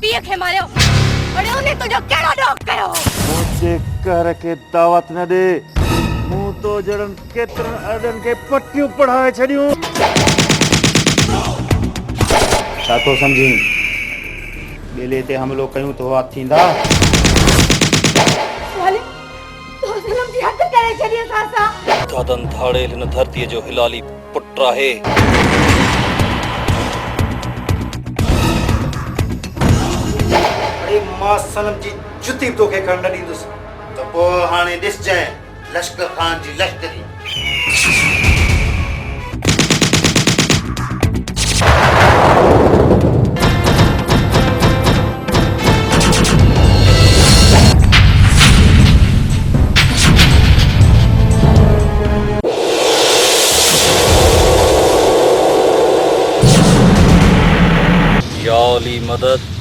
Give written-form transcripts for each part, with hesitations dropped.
पीए खे मारियो अड़े उन्हें तुझो केड़ो डोक कयो मुझे कर के दावत न दे मु तो जड़न केतरन अडन के पट्टियों पढ़ाए छड़ियों छा तो समझी बेले ते हमलो कयूं तो हाथ थींदा वाले तो सनम जी हद करे छड़ियो सासा दादन धाड़े हिन धरती जो हिलाली पुट आहे अरे मां सनम जी जुती तो के खंड दीदुस तो पो हाने दिस जाए लश्कर खान जी लश्करी या अली मदद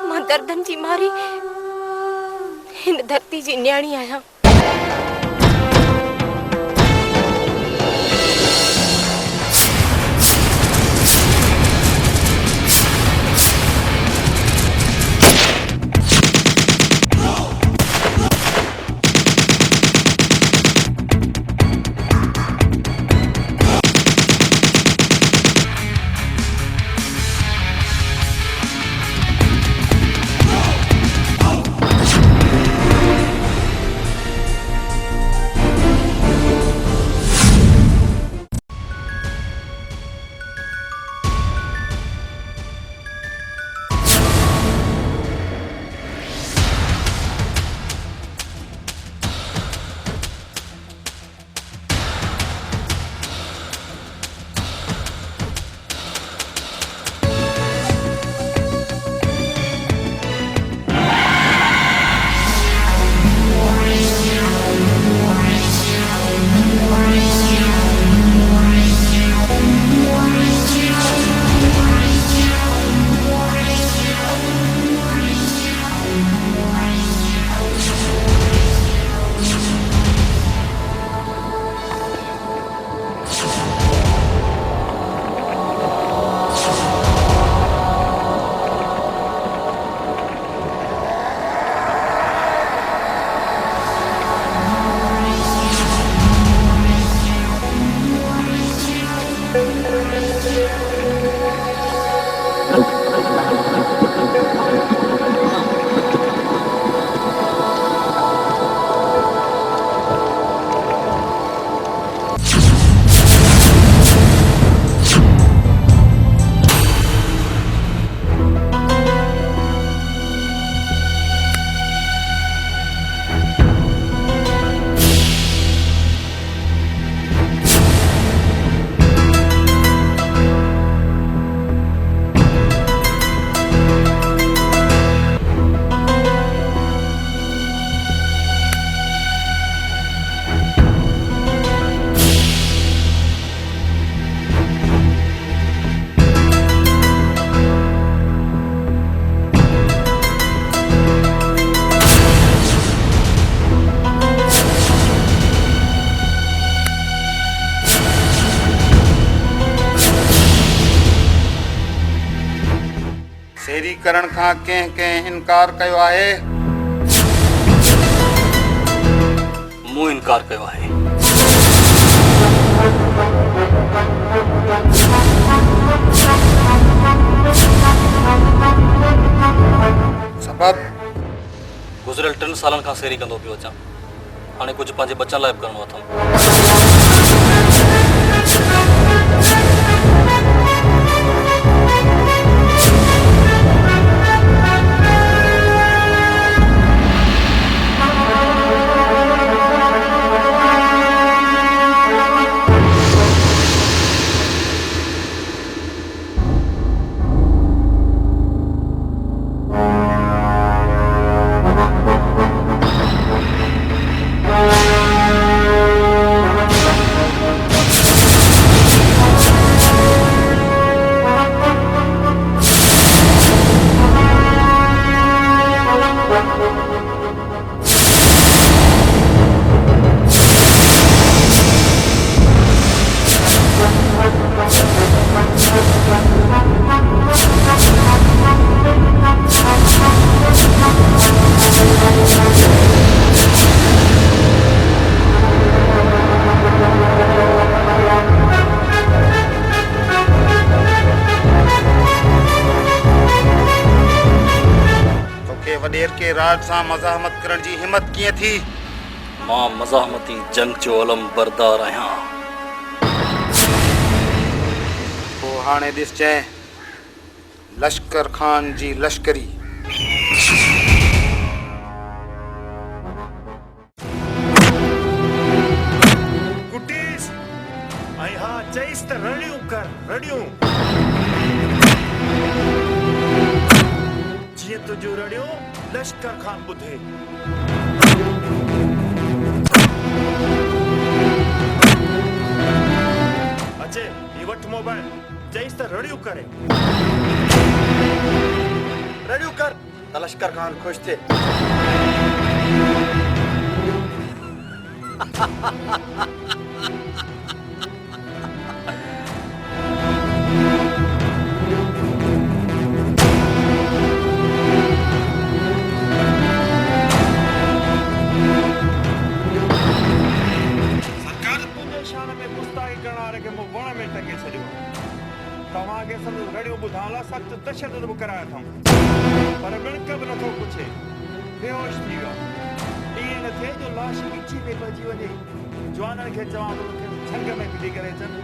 मां दर्दन जी मारी हिन धरती जी न्याणी आया शेरी करण खां कंहिं कंहिं इनकार कयो आहे मूं इनकार कयो आहे सबब गुज़िरियल 3 सालनि खां शेरी कंदो पियो अचां हाणे कुझु पंहिंजे बचनि लाइ बि करिणो अथमि सां मज़ाहमत करण जी हिम्मत कीअं थी? मां मज़ाहमती जंग जो अलम बरदार आहियां। पोइ हाणे ॾिसजांइ लश्कर खान जी लश्करी। कुटीस ऐं हा चईस त रड़ियूं कर रड़ियूं जीअं तुंहिंजूं रड़ियूं लश्कर खान ॿुधे। अचे ही वठ मोबाइल चईस त रड़ियूं करे। रड़ियूं कर त लश्कर खान ख़ुशि थिए। शान में गुस्ताखी करण वारे खे मूं वण में टंगे छॾियो। तव्हांखे संदसि रड़ियूं ॿुधाइण लाइ सख़्त तशदुद बि करायो अथऊं, पर बिणक बि नथो पुछे, बेहोश थी वियो। ईअं न थिए जो लाश ॻिची में पइजी वञे। जवाननि खे चवां थो कि झंग में फिटी करे अचनि।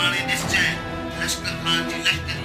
हाणे ॾिसजांइ लश्कर खान जी लश्करी।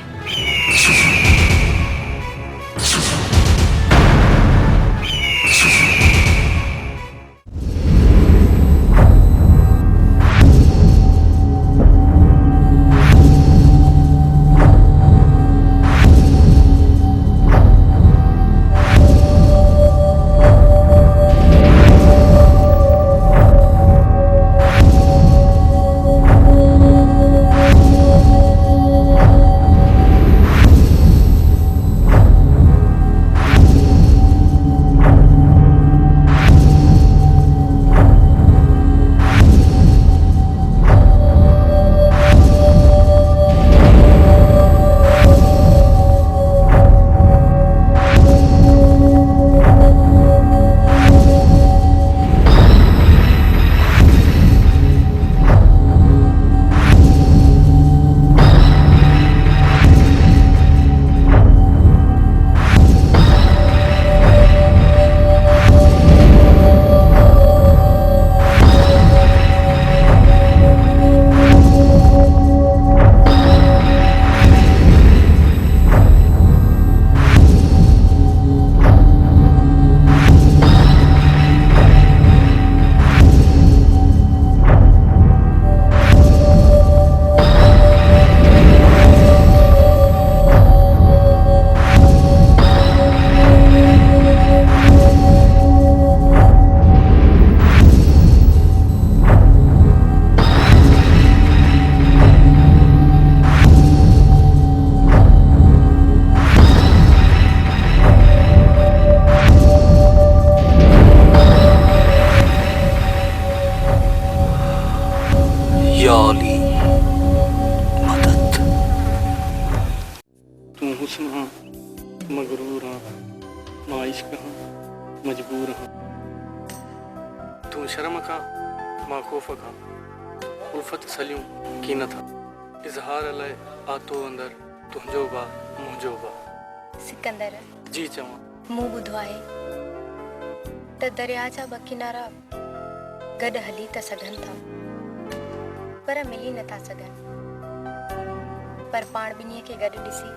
याली मदद। तू हुस्न हाँ मगरूर हाँ, मां इश्क हाँ मजबूर हाँ। तू शर्म का मां खौफ का, उल्फत सलियूं की न था। इजहार लाइ आतो अंदर तुंहिंजो बा मुंहिंजो बा। सिकंदर जी चवां मूं ॿुधो आहे त दरिया जा ॿ किनारा गॾु हली त सघनि था पर मिली नथा सघनि। पर पाण ॿिन्हीअ खे गॾु ॾिसी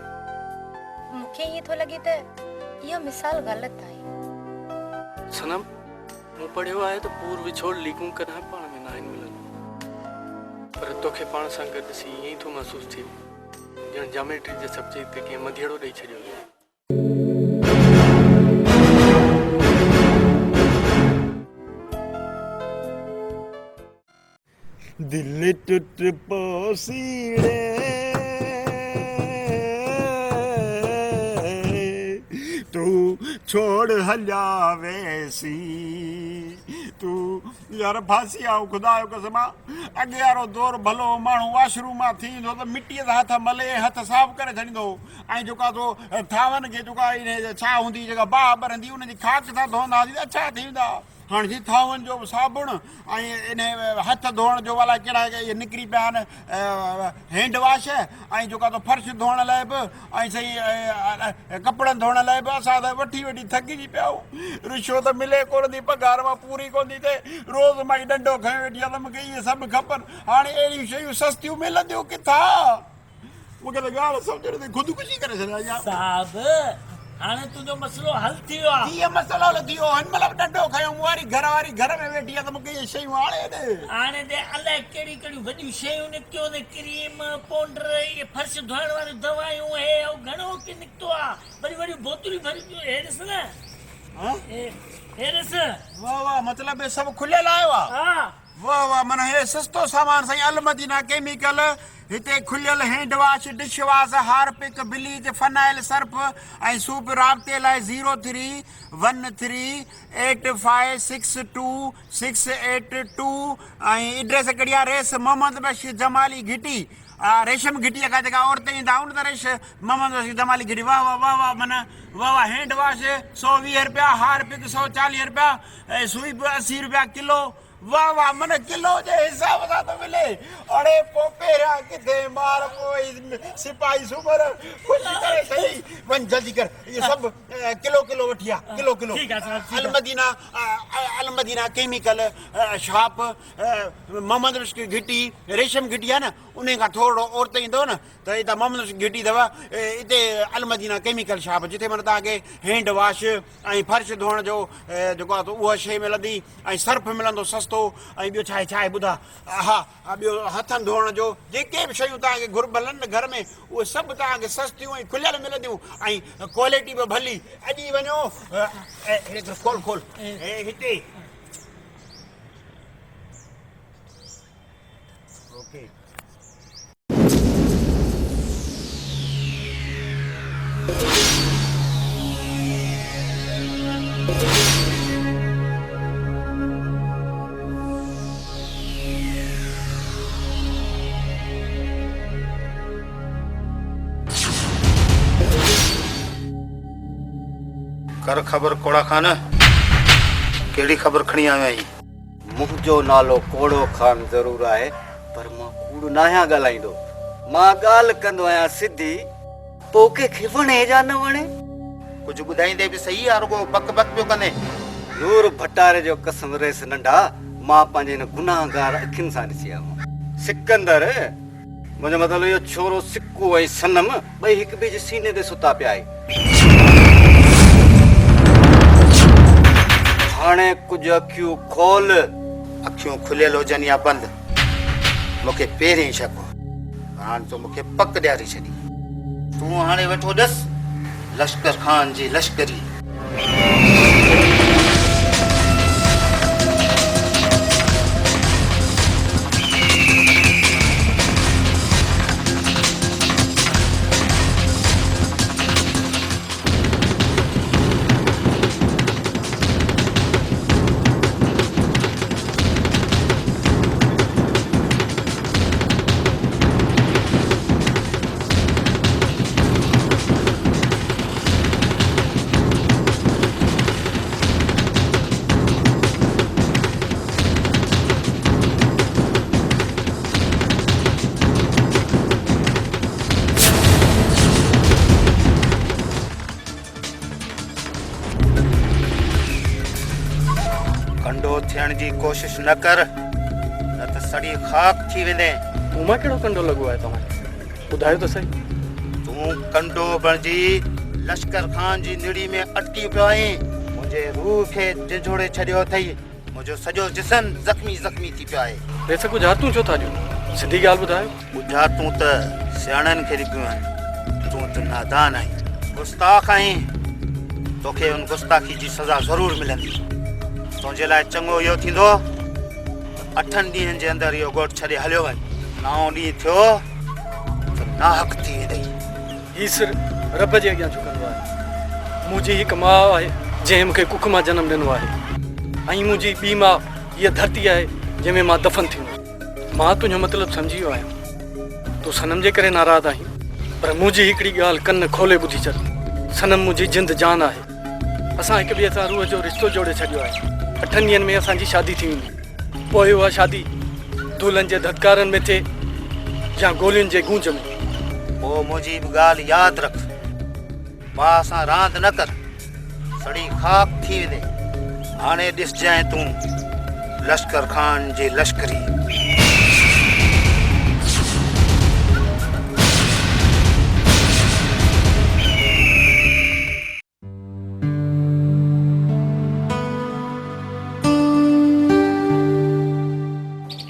मूंखे ईअं थो लॻे त इहा मिसाल ग़लति आहे। सनम मूं पढ़ियो आहे त पूर विछोड़ लीकूं कॾहिं पाण में न आहिनि मिलंदियूं, पर तोखे पाण सां गॾु ॾिसी ईअं ई थो महसूसु थिए ॼण जामेट्री जे सब्जेक्ट ते कंहिं मधियड़ो ॾेई छॾियो हुजे। दिल टूट पोसीड़े तू छोड़ हलिया वैसी तू यार फांसी आऊं खुदा जो कसम अॻे वारो दौर भलो माण्हू वॉशरूम मां थी ईंदो त मिटीअ सां हथ मले हथ साफ़ करे छॾींदो ऐं जेका तो थांवनि खे जेका छा हूंदी जेका बाहि ॿरंदी उनजी खाक सां धोईंदा हुआसीं त अच्छा थी वेंदा। हाणे जी थावनि जो साबुण ऐं इन हथ धोअण जो वाला कहिड़ा इहे निकिरी पिया आहिनि हैंड वॉश ऐं जेको आहे फर्श धोअण लाइ बि ऐं सही कपिड़नि धोअण लाइ बि असां त वठी वठी थकिजी पिया आहियूं। रिश्वत मिले कोन थी, पघार मां पूरी कोन थी थिए, रोज़ मां ई ॾंडो खयो वेठी आहे त मूंखे इहे सभु खपनि। हाणे अहिड़ियूं शयूं सस्तियूं मिलंदियूं किथां? मूंखे त ॻाल्हि सम्झ में ख़ुदिकुशी करे छॾिया साहब हाणे तुंहिंजो मसइलो हल थी वियो आहे। कीअं मसइलो हल थी वियो? हिन महिल बि ॾंडो खयो, मूं वारी घर में वेठी आहे त मूंखे इहे शयूं आणे ॾे। हाणे ते अलाए कहिड़ियूं कहिड़ियूं वॾियूं शयूं निकितियूं आहिनि, क्रीम पाउडर इहे फर्श धोइण वारियूं दवायूं हे घणो की निकितो आहे, वॾियूं वॾियूं बोतलूं भरियूं। हे ॾिस न, हे ॾिस। वाह वाह, मतिलबु सभु खुलियल आयो आहे? हा वाह वाह, माना हे सस्तो सामान साईं। अल मदीना केमिकल हिते खुलियल hand wash, dish wash, Harpic, bleach, phenyl, Surf ऐं सूप। राब्ते लाइ 0313856268 ऐं एड्रेस कहिड़ी आहे? रेस मोहम्मद बशीर जमाली घिटी, रेशम घिटीअ खां जेका औरत ईंदा आहिनि त रेश मोहम्मद बशीर जमाली घिटी। वाह वाह वाह वाह, माना वाह वाह। हैंड वॉश 120 रुपया, हार्पिक 140 रुपया ऐं सूप 80 रुपया किलो। वाह वाह, माना किलो जे हिसाब सां थो मिले। अड़े पोइ पहिरियां किथे मार, पोइ सिपाही सूमर ख़ुशि करे छॾी। वञ जल्दी कर, इहे सभु किलो किलो वठी आ, किलो किलो। अल मदीना केमिकल शॉप, मोहम्मद बशीर घिटी, रेशम घिटी आहे न, उन खां थोरो औरत ईंदो न त हितां मोहम्मद बशीर घिटी अथव। हिते अल मदीना केमिकल शॉप, जिते माना तव्हांखे हैंड वॉश ऐं फर्श धोअण जो जेको आहे उहा शइ मिलंदी ऐं सर्फ मिलंदो सस्तो। ऐं ॿियो छा आहे ॿुधा? हा ॿियो हथनि धोअण जो जेके बि शयूं तव्हांखे घुरबल आहिनि घर में, उहे सभु तव्हांखे सस्तियूं ऐं खुलियल मिलंदियूं ऐं क्वालिटी बि भली। अॼु वञो, खोल खोल हिते। ओके, कर ख़बर कोड़ा खान, कहिड़ी ख़बर खणी आयो आहीं? मुंहिंजो नालो कोड़ो खान ज़रूरु आहे, पर मां कूड़ न आहियां ॻाल्हाईंदो। मां ॻाल्हि कंदो आहियां सिधी, पोइ कंहिंखे वणे या न वणे। कुझु ॿुधाईंदे बि सही आहे, रुॻो बक बक पियो कंदे। नूर भटारे जो कसम रेस नंढा, मां पंहिंजे हिन गुनाहगार अखियुनि सां ॾिसी आयो। सिकंदर, मुंहिंजो मतिलबु इहो छोरो सिक्कू ऐं सनम ॿई हिक ॿिए जे सीने ते सुता पिया आहे। हाणे कुझु अखियूं खोल। अखियूं खुलियल हुजनि या बंदि, मूंखे पहिरीं शक हो, हाणे तो मूंखे पक ॾियारी छॾी। तूं हाणे वेठो ॾस लश्कर खान जी लश्करी। कंडो थियण जी कोशिश न कर, न त सड़ी खाक थी वेंदे। मूं मां कहिड़ो कंडो लॻो आहे तव्हांखे? ॿुधायो त सही। तूं कंडो बणिजी लश्कर खान जी निड़ी में अटकी पियो आहीं। मुंहिंजे रूह खे झिझोड़े छॾियो अथई, मुंहिंजो सॼो जिस्म ज़ख़्मी ज़ख़्मी थी पियो आहे। वैसे गुजारतूं छो था ॾियो? सिधी ॻाल्हि ॿुधायो। गुजारतूं त सियाणनि खे ॾिबियूं आहिनि, तूं त नादान आहीं, गुस्ताख़ आहीं। तोखे उन गुस्ताखी जी सज़ा ज़रूरु मिलंदी। तुंहिंजे लाइ चङो इहो थींदो 8 ॾींहंनि जे अंदरि इहो ॻोठु छॾे हलियो वञ। 9 ॾींहं थियो त नाहक थी वेंदई। हीउ सिर रब जे अॻियां झुकंदो आहे। मुंहिंजी हिकु माउ आहे जंहिं मूंखे कुख मां जनमु ॾिनो आहे, ऐं मुंहिंजी ॿी माउ हीअ धरती आहे जंहिंमें मां दफ़न थींदुमि। मां तुंहिंजो मतिलबु सम्झी वियो आहियां। तूं सनम जे करे नाराज़ आहीं, पर मुंहिंजी हिकिड़ी ॻाल्हि कन खोले ॿुधी छॾ। सनम मुंहिंजी जिंद जान आहे। असां हिक ॿिए सां रूह जो रिश्तो जोड़े छॾियो आहे। 8 ॾींहनि में असांजी शादी थी वेंदी। पोइ उहा शादी दूल्हनि जे धतकारनि में थिए या गोलियुनि जे गूंज में। पोइ मुंहिंजी बि ॻाल्हि यादि रख, मां सां रांदि न कर, सड़ी खाक थी वञे। हाणे ॾिसजांइ तूं लश्कर खान जे लश्करी।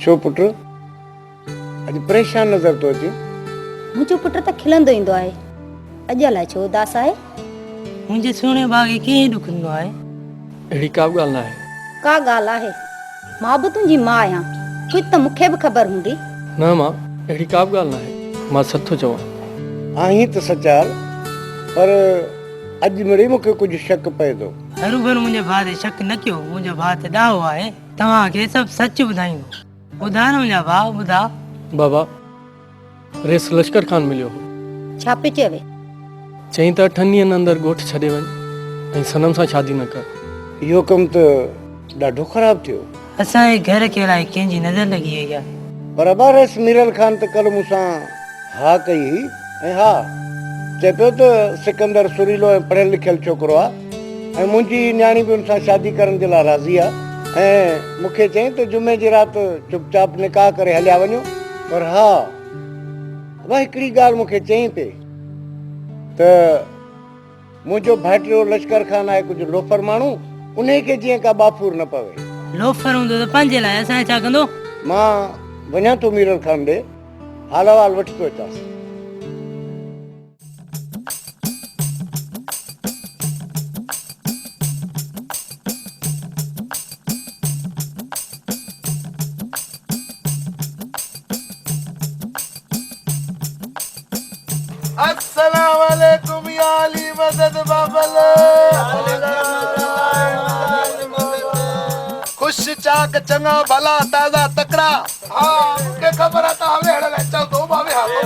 छो पुट अॼु परेशान नज़र थो अचे? मुंहिंजो पुट त खिलंदो ईंदो आहे, अॼु अलाए छो उदास आहे। मुंहिंजे सुहिणे भाउ खे कीअं दुख ॾिनो आहे? अहिड़ी का बि ॻाल्हि न आहे। का ॻाल्हि आहे, मां बि तुंहिंजी माउ आहियां, कुझु त मूंखे बि ख़बर हूंदी। न मां, अहिड़ी का बि ॻाल्हि न आहे, मां सच थो चवां। आहीं त सचार, पर अॼु मिड़ई मूंखे कुझु शक पए थो। हरू भरू मुंहिंजे भाउ ते शक न कयो, मुंहिंजो भाउ त ॾाहो आहे, तव्हांखे सभु सच ॿुधाईंदो। ॿुधा न मुंहिंजा भाउ, ॿुधा। बाबा, रेस लश्कर खान मिलियो हो। छा पियो चवे? चईं त 8 ॾींहंनि अंदरि ॻोठु छॾे वञ ऐं सनम सां शादी न कर। इहो कमु त ॾाढो ख़राबु थियो। असांजे घर के अलाए कंहिंजी नज़र लॻी वई आहे। बराबरि रेस मीरल खान त कल्ह मूंसां हा कई हुई, ऐं हा चए पियो त सिकंदर सुरीलो ऐं पढ़ियलु लिखियलु छोकिरो आहे ऐं मुंहिंजी न्याणी बि हुन सां शादी करण जे लाइ राज़ी आहे। ऐं मूंखे चई त जुमे जी राति चुपचाप निकाह करे हलिया वञो। पर हा भाई हिकिड़ी ॻाल्हि मूंखे चई पई त मुंहिंजो भाइटियो लश्कर खान आहे कुझु लोफर माण्हू, उन खे जीअं का बाफूर न पवे। लोफर हूंदो त पंहिंजे लाइ, असांखे छा कंदो? मां वञा थो मीरल खान ॾे, हाल अहिवाल वठी थो अचांसि। अस्सलाम वालेकुम या अली मदद बाबल। खुश चाक चंगा भला ताजा तकड़ा। हाँ मुझे खबर आता हवे हड़े चल दो बावे हाथों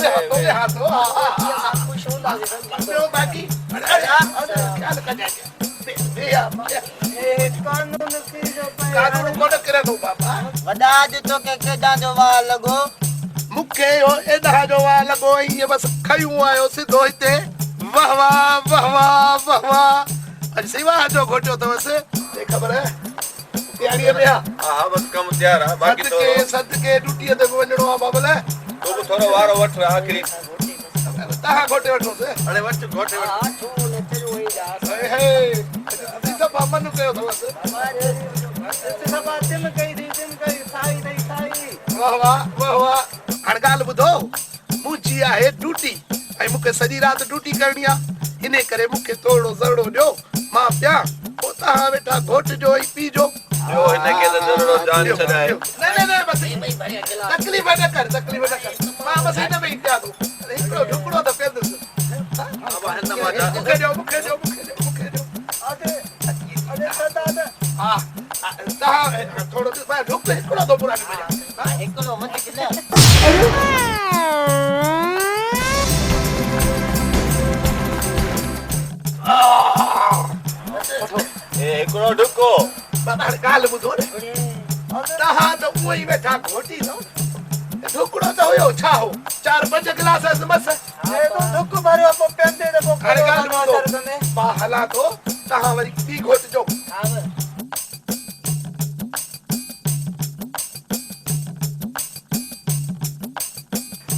तो बाकी क्या लगा जाए कानून कोड करे दो बाबा। वडा जो तो के केडा जो वा लगो मुखे यो एदा जो वा लगो ये बस खयूं आयो सिधो हिते। वाह वाह वाह वाह वाह वाह। अज सिवा जो घोटो तो बस ते खबर है तैयारी है भैया? हां बस कम तैयार है, बाकी तो सदके ड्यूटी ते वणणो आ बाबल। तो भी थोड़ा वारो वठ आखिरी ताहा घोटे वठो से। अरे वठ घोटे वठ। हां छू ने तेरो होई जा हे हे सब बामन कयो तो बस सब आते में कई साई नहीं साई। वाह वाह वाह वाह। हण गाल बुधो मुजी आहे ड्यूटी ऐं मूंखे सॼी राति ड्यूटी करणी आहे, इन करे मूंखे थोरो ज़रड़ो ॾियो, मां पिया पोइ तव्हां वेठा घोट जो ऐं पी जो। जो हिनखे त ज़रूरत जान छॾाए। न बस तकलीफ़ न कर मां बस हिन में ई पिया थो। हिकिड़ो ढुकड़ो त पियंदुसि। मूंखे ॾियो हा तव्हां थोरो ढुक हिकिड़ो थो पूरा हिकिड़ो वधीक न। हिकिड़ो ढुको बाबा ॻाल्हि ॿुधो न, तव्हां त उहो ई वेठा घोटी थो। ढुकड़ो त हुयो छा हो 4-5 गिलास बस ढुक भरियो पोइ पेंदे न पोइ हाणे ॻाल्हि ॿुधो मां हलां थो, तव्हां वरी ॿी घोटिजो।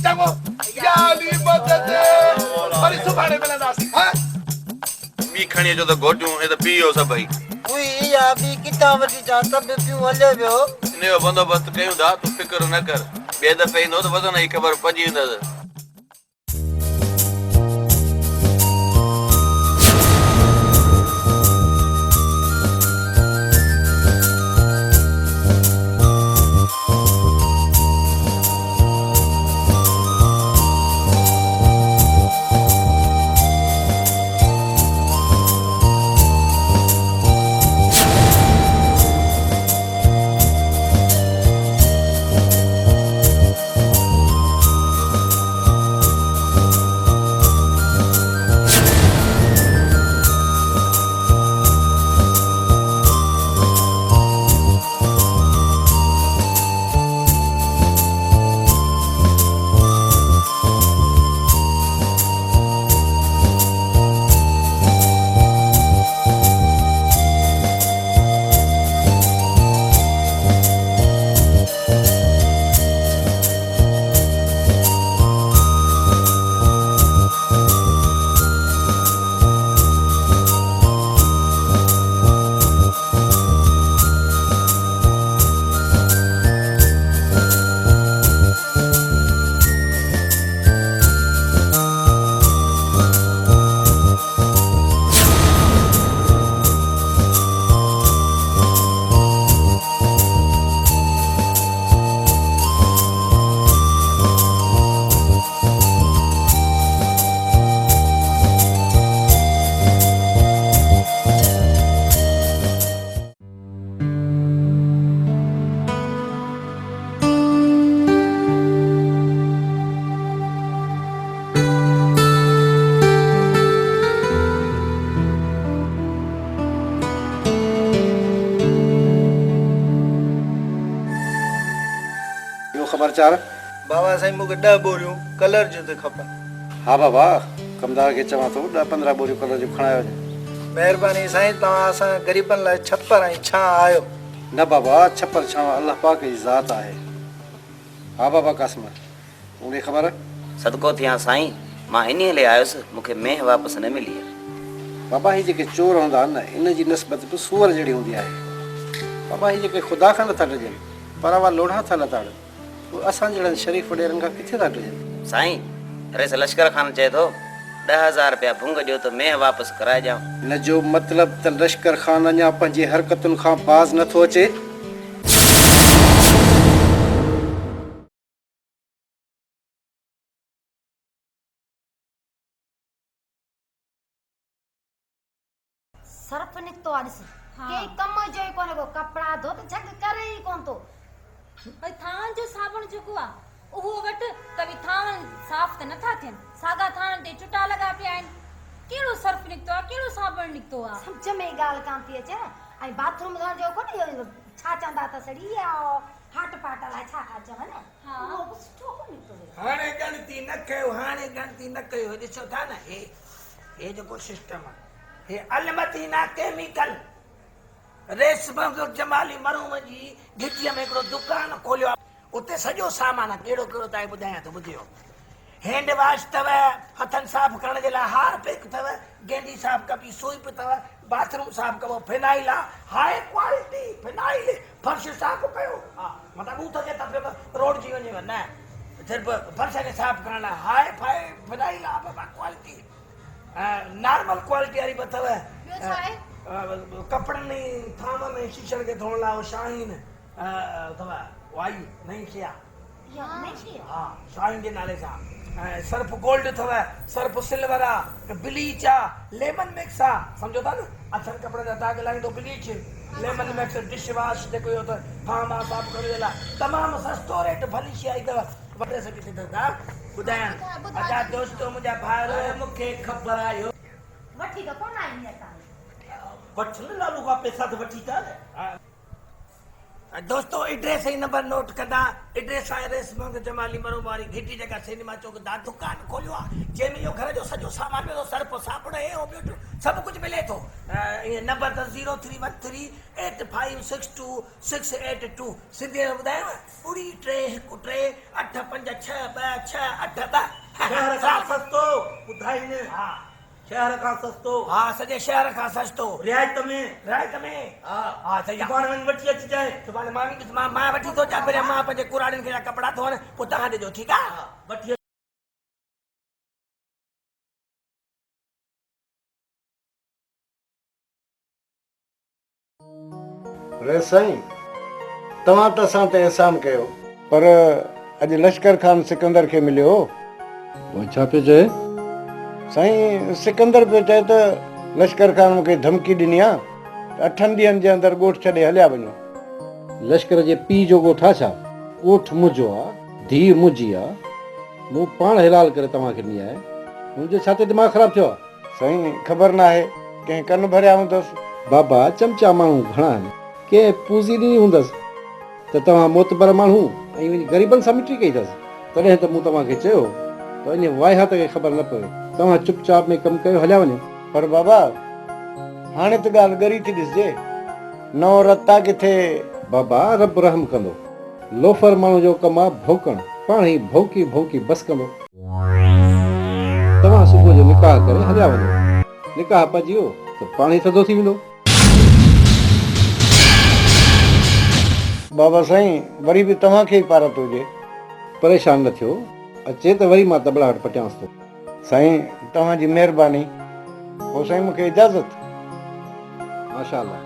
चङो याली मदद वरी सुभाणे मिलंदासीं। हा ॿी खणी अचो त घोटियूं हे त पीओ सभई। उई या बि कितां वठी जा सब पियो हले वियो। इन जो बंदोबस्त कयूं था, तूं फिक्र न कर। ॿिए दफ़े ईंदो त वज़न जी ख़बर पइजी वेंदसि। ख़बरचार? बाबा साईं मूंखे 10 बोरियूं कलर जो थी खपनि। हाँ बाबा, कमदार खे चवां थो 10-15 बोरियूं कलर जो खणायो वञे। महिरबानी साईं, तव्हां असां ग़रीबनि लाइ छप्पर ऐं छां आहियो। न बाबा, छप्पर छां अल्लाह पाक जी ज़ात आहे। हाँ बाबा कासिम, उनखे ख़बर? सदको थियां साईं, मां इन लाइ आयुसि, मूंखे मेह वापसि न मिली आहे। बाबा ही जेके चोर हूंदा आहिनि न, इन जी निस्बत बि सूअर जहिड़ी हूंदी आहे। बाबा ही जेके ख़ुदा खां नथा ॾिजनि, परावा लोढ़ा था लथा ॾियनि, पोइ असां जहिड़नि शरीफ़ ॾेरनि खां किथे था ॾिजनि? साईं, रेस लश्कर खान चए थो 10,000 रुपया भुंग ॾियो त मेह वापसि कराए ॾियां। इन जो मतिलबु त लश्कर खान अञा पंहिंजी हरकतुनि खां बाज़ नथो अचे। सर्फ निकतो आ ॾिस के कम जो ई कोने को कपड़ा धो त झग करे ई कोन तो भई थान जो साबुण जेको आ उहो वट त भी थान साफ़ त नथा थियन, सागा थान ते चुटा लगा पिया आहिनि। केड़ो सर्फ निकतो आ, केड़ो साबुण निकतो आ? समझ में गाल कान थी अचे न। ऐं बाथरूम धोण जो कोने छा चंदा त सड़ी आ हाट पाट ला छा का चवन हां उहो सुठो कोन निकतो। हाणे गणती न कयो, हाणे गणती न कयो। ॾिसो था न, हे जेको सिस्टम आहे, हे अलमदीना केमिकल रेशम जमाली मरूम जी घिटीअ में हिकिड़ो दुकान खोलियो आहे। उते सॼो सामान आहे, कहिड़ो कहिड़ो तव्हांखे ॿुधायां थो, ॿुधियो। हैंड वॉश अथव, हथनि साफ़ करण जे लाइ हारपिक अथव, गेंडी साफ़ कबी सोइप अथव, बाथरूम साफ़ कबो फिनाइल आहे, हाई क्वालिटी फिनाइल। फर्श साफ़ कयो, हा मतिलबु हू त चए था रोड जी वञेव, न सिर्फ़ु फर्श खे साफ़ करण लाइ हाई फाई फिनाइल आहे बाबा क्वालिटी। नॉर्मल क्वालिटी वारी बि अथव। कपिड़नि थाम में शीशनि खे धोअण लाइ शाहीन अथव, वाई नई शइ आहे, हा शाहीन जे नाले सां। सर्फ गोल्ड अथव, सर्फ सिल्वर आहे, ब्लीच आहे, लेमन मिक्स आहे, सम्झो था न। अछनि कपिड़े जा दाग लाहींदो bleach, lemon mix, dish wash जेको इहो अथव थाम आहे साफ़ करण जे लाइ, तमामु सस्तो रेट भली शइ आई अथव। वॾे सके किथे था ॿुधायां। अच्छा दोस्तो, मुंहिंजा भाइर, मूंखे ख़बर आहे वठी त कोन आई असां वठ न लालू खां पैसा त वठी था। दोस्तो एड्रेस ही नंबर नोट कंदा। एड्रेस आहे रेशम जमाली मरूम वारी घिटी जेका सिनेमा चौक दा दुकान खोलियो आहे, जंहिंमें इहो घर जो सॼो सामान मिले थो, सर्फ साबुण हे हो ॿियो सभु कुझु मिले थो। इहे नंबर त 03138562 सिंधी में ॿुधायांव, 31313856262। सस्तो ॿुधाई न। हा शहर खां सस्तो। हा सॼे शहर खां सस्तो, रियायत में। रायत में। हा हा सही आहे। सुभाणे वञी वठी अचिजांइ। सुभाणे मां वठी थो अचां, पहिरियों मां पंहिंजे कुराड़ियुनि खे कपिड़ा धोअण, पोइ तव्हां ॾिजो, ठीकु आहे? वठी रे साईं, तव्हां त असां ते एहसान कयो, पर अॼु लश्कर खान सिकंदर खे मिलियो। छा पियो चए? साईं सिकंदर पियो चए त लश्कर खान मूंखे धमकी ॾिनी आहे त 8 ॾींहंनि जे अंदरि ॻोठ छॾे हलिया वञो। लश्कर जे पीउ जो ॻोठ आहे छा? ॻोठ मुंहिंजो आहे, धीउ मुंहिंजी आहे, मूं पाण हिलाल करे तव्हांखे ॾिनी आहे। मुंहिंजो छा ते दिमाग़ ख़राबु थियो आहे? साईं ख़बर न आहे, कंहिं कन भरिया हूंदसि। बाबा चमचा माण्हू घणा आहिनि, कंहिं पूज़ी ॾिनी हूंदसि त तव्हां मोतबर माण्हू ऐं वञी ग़रीबनि सां मिटी कई अथसि। तॾहिं त मूं तव्हांखे चयो त इन वाहियात खे ख़बर न पवे, तव्हां चुपचाप में कमु कयो, हलिया वञो। पर बाबा हाणे त ॻाल्हि ॻरी थी ॾिसजे, नओं रता किथे। बाबा रब रहम कंदो, लोफर माण्हू जो कमु आहे भौकणु, पाण ई भौकी भौकी बसि कंदो। तव्हां सुबुह जो निकाह करे हलिया वञो, निकाह पइजी वियो त पाण ई थधो थी वेंदो। बाबा साईं वरी बि तव्हांखे ई पारत हुजे। परेशान न थियो, अचे त वरी मां तबलाहट पटियांसि थो। साईं तव्हांजी महिरबानी। पोइ साईं मूंखे इजाज़त। माशाअल्लाह।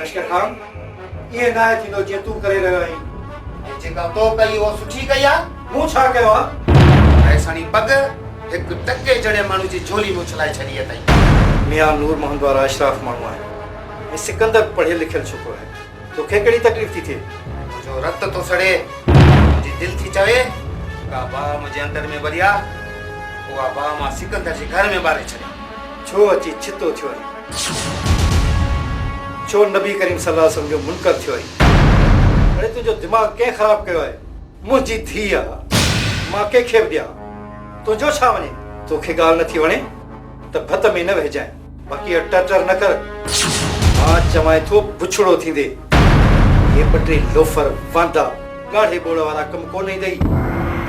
लश्कर खान ये ना है थींदो जे तू करे रहियो आहीं जेका तो कई वो सुठी कई आ मूं छा कयो आहे ऐसानी पग एक टके जड़े मानू जी झोली में चलाए छड़ी है तई मियां नूर मोहम्मद वारा अशराफ माण्हू आहे ऐं सिकंदर पढ़ियल लिखियल छोकिरो आहे तोखे कहिड़ी तकलीफ़ थी थिए जो रत तो सड़े जी दिल थी चवे का बा मुझे अंदर में बढ़िया वो बा मां सिकंदर जी घर में बारे छड़े छो अची छितो थियो आहे छो नबी करीम सल्लल्लाहु अलैहि वसल्लम जो मुनकर थियो आहे अरे तुंहिंजो दिमाग़ कंहिं ख़राब कयो आहे मुंहिंजी थी आहे मां कंहिंखे बि ॾियां तुंहिंजो छा वञे तोखे ॻाल्हि नथी वणे त भत में न वहिजांइ बाक़ी टटर न कर मां चवां थो बुछड़ो थींदे ये ॿ टे लोफर वांदा ॻाढ़े ॿोड़ वारा कमु कोन ईंदई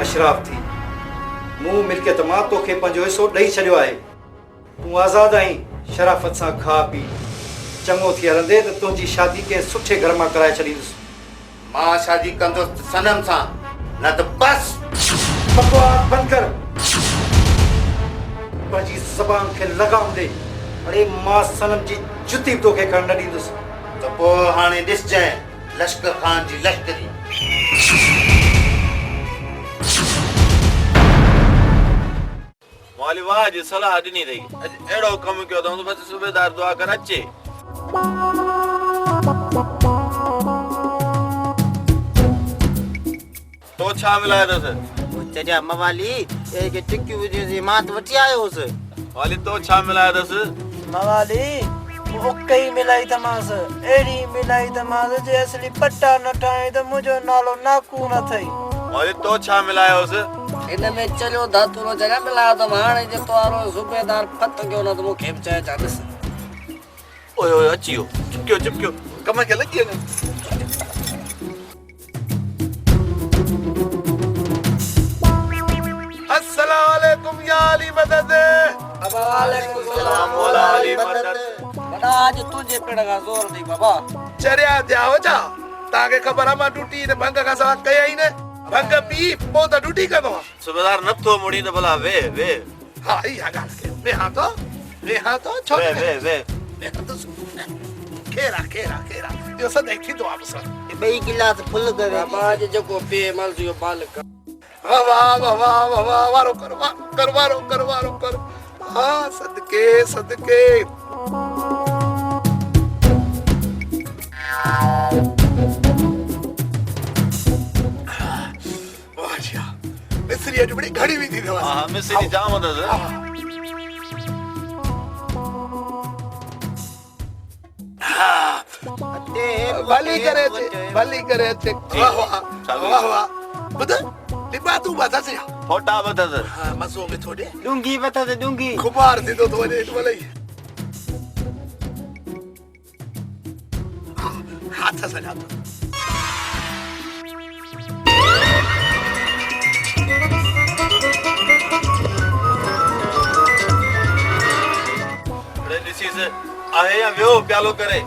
अशराफ थी मूं मिल्कियत मां तोखे पंहिंजो हिसो ॾेई छॾियो आहे तूं आज़ादु आहीं शराफ़त सां खा पी चङो थी हलंदे त तुंहिंजी शादी कंहिं सुठे घर मां कराए छॾींदुसि मां शादी कंदुसि सनम सां न त बस बकवास बंदि कर पंहिंजी ज़बान खे लगाम ॾे अड़े मां सनम जी जुती बि तोखे खणण न ॾींदुसि त पोइ हाणे ॾिसजांइ लश्कर खान जी लश्करी मौली वाह जी सलाह ॾिनी अथई अहिड़ो कमु कयो अथऊं त बसि सूबेदार दुआ कर अचे तो छा मिलायो अथसि चरिया मवाली ए के टिक्की विझी मां त वठी आयो हुअसि वाली तो छा मिलायो अथसि मवाली ओके ही मिलाई तमास एड़ी मिलाई तमास जे असली पट्टा न ठाए त मुंहिंजो नालो नाकू न थई वाली तो छा मिलायो हुअसि इन में चलियो धातुरो जगह मिलायो त हाणे जे तवारो सूबेदार फत कयो न त मूंखे बि चए चा ॾिस ओए ओए अची वियो चुपकियो कम खे लॻी वञे अस्सलाम वालेकुम या अली मदद वालेकुम सलाम मौला अली मदद बड़ा आज तुझे पेड़ का जोर दी बाबा चरिया थिया हो छा तव्हांखे ख़बर आहे मां ड्यूटी हिन भंग खां सवाइ कई ई न भंग पी पोइ त ड्यूटी कंदो आहे सूबेदार नथो मुड़ी त भला वे हा इहा ॻाल्हि कयो वेहा तो छो वे खेरा इहो सदाईं थींदो आहे मूंसां बई गिलास फुल करे बाबा आज जेको पे मल जो बालक वाह वारो कर हाँ सदके वाह जी मिस्री अॼु बड़ी घड़ी भी थी दवा हां मिस्री जाम अथसि भली करे अचे वाह ॿुध लिबा तूं बता से फोटा बतस हां मसो में थोड़े डूंगी बता दे डूंगी खुबार थी तो वने भले हाथ से सजा दो रे दिस इज आहे या वियो प्यालो करे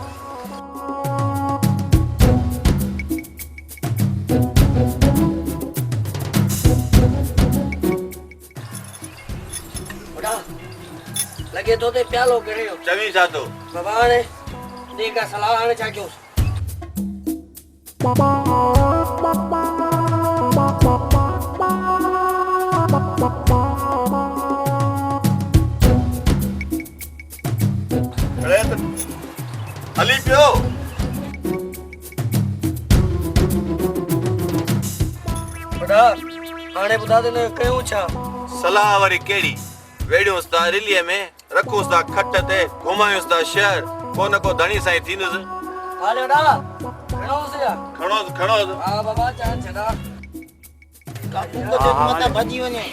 लगे तो ते प्यालो करियो चवी छा तो बाबा ने दी का सलाह हाणे छा कयो अरे हली पियो बड़ा हाणे बुधा दे न कयूं छा सलाह वारी केड़ी वेड़ियों ता रिलीअ में रखूं ता खट ते घुमायूं ता शहर को न को धणी साईं थींदुसि हाले बड़ा खणो से खणो हां बाबा चां छड़ा काटू को ते मता भजी वने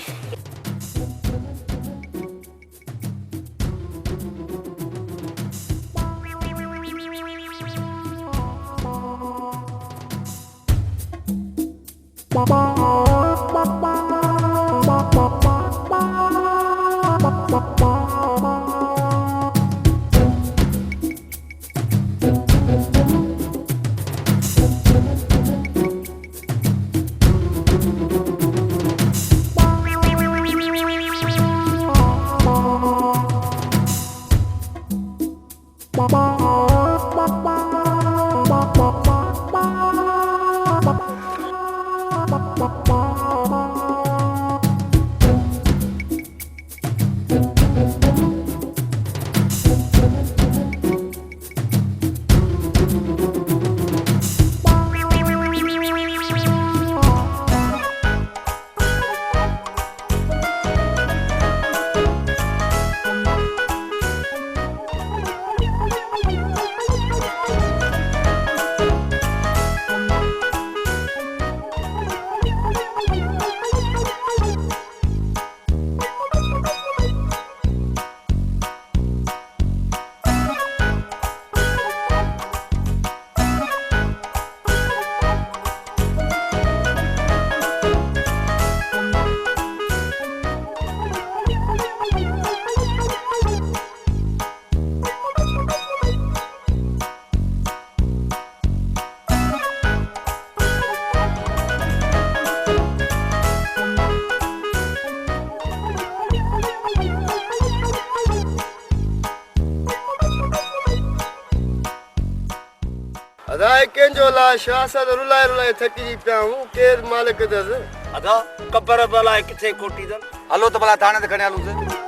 अदा कंहिंजो लाश असां त रुलाए रुलाए थकिजी पिया हूं केर मालिक अथसि अदा कबर भला किथे खोटी अथनि हलो त भला थाणे ते खणी हलूंसि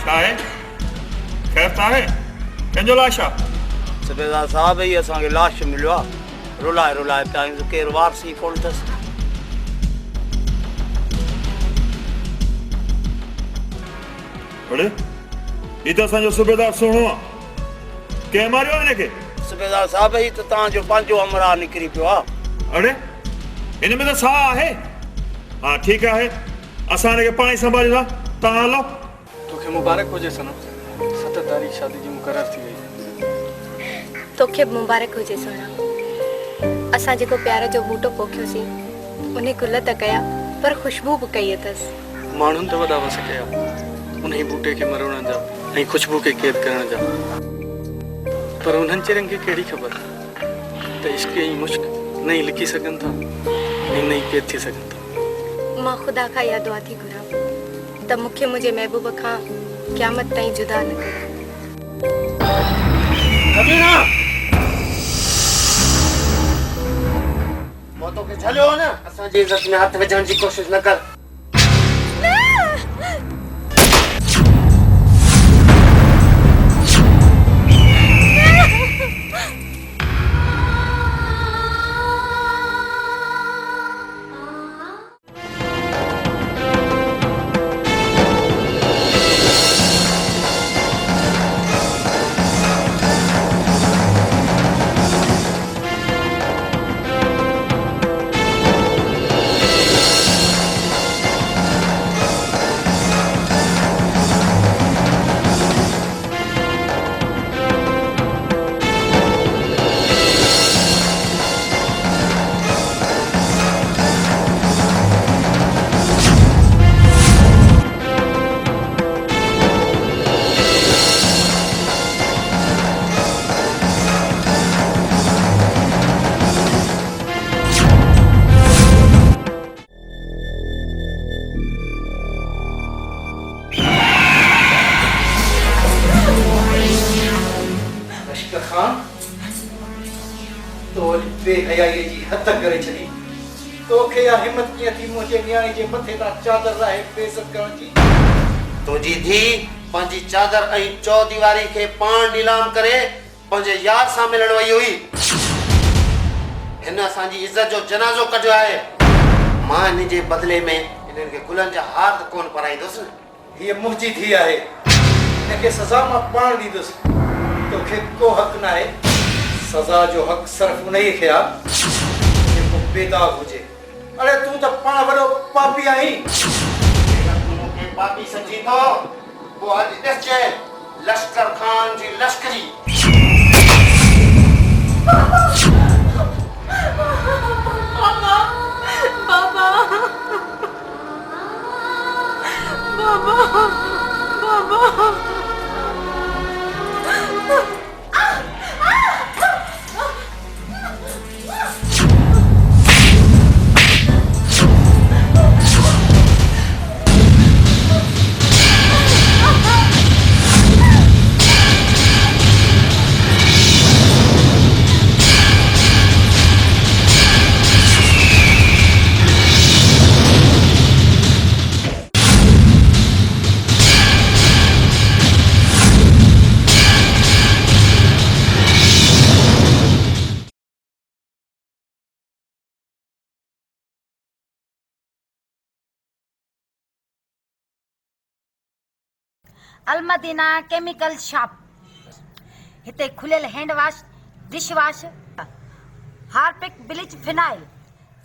आहे ख़ैर त आहे कंहिंजो लाश आहे सुबेदार साहब ही असांखे लाश मिलियो आहे रुलाए रुलाए पिया आहियूं केरु वारसी कोन अथसि अड़े ही त असांजो सुबेदार सुहिणो आहे कंहिं मारियो हिनखे सुबेदार साहब ही त तव्हांजो पंहिंजो अमरा निकिरी पियो आहे अड़े हिन में त साह आहे हा ठीकु आहे असां हिनखे पाण ई संभालींदा तव्हां हलो तोखे मुबारक हुजे सनम 7 तारीख़ शादी जी मुक़रर थी वई तोखे मुबारक हुजे सोना असां जेको प्यार जो बूटो पोखियोसीं उन गुल त कया पर खुशबू बि कई अथसि माण्हुनि त वॾा वस कया उन ई बूटे खे मरोड़ण जा ऐं खुशबू खे क़ैद करण जा पर उन्हनि चेरनि खे कहिड़ी ख़बर त इश्क ऐं मुश्क न ई लिखी सघनि था ऐं न ई क़ैद थी सघनि था मां ख़ुदा खां इहा दुआ थी घुरां त मूंखे मुंहिंजे महबूब खां क़यामत ताईं जुदा न करे मां तोखे झलियो न असांजी इज़त में हथ विझण जी कोशिशि न कर बेहयाई जी हद करे छड़ी तोखे या हिम्मत कीअं थी मुंहिंजे न्याणी जे मथे तां चादर लाहे बेइज्जत करण जी तुंहिंजी धीउ पंहिंजी चादर ऐं चौदीवारी खे पाण नीलाम करे पंहिंजे यार सां मिलण वई हुई हिन असांजी इज़त जो जनाज़ो कढियो आहे मां हिन जे बदिले में हिननि खे गुलनि जा हार त कोन पाराईंदुसि न हीअ मुंहिंजी धीउ आहे हिनखे सज़ा मां पाण ॾींदुसि तोखे को हक़ न आहे सज़ा जो हक़ सिर्फ़ उन ई खे आहे जेको बेदाग हुजे अरे तूं त पाण वॾो पापी आहीं तूं मूंखे पापी सम्झी थो पोइ अॼु ॾिसजे लश्कर खान जी लश्करी अलमदीना केमिकल शॉप हिते खुलियल hand wash dish wash Harpic bleach phenyl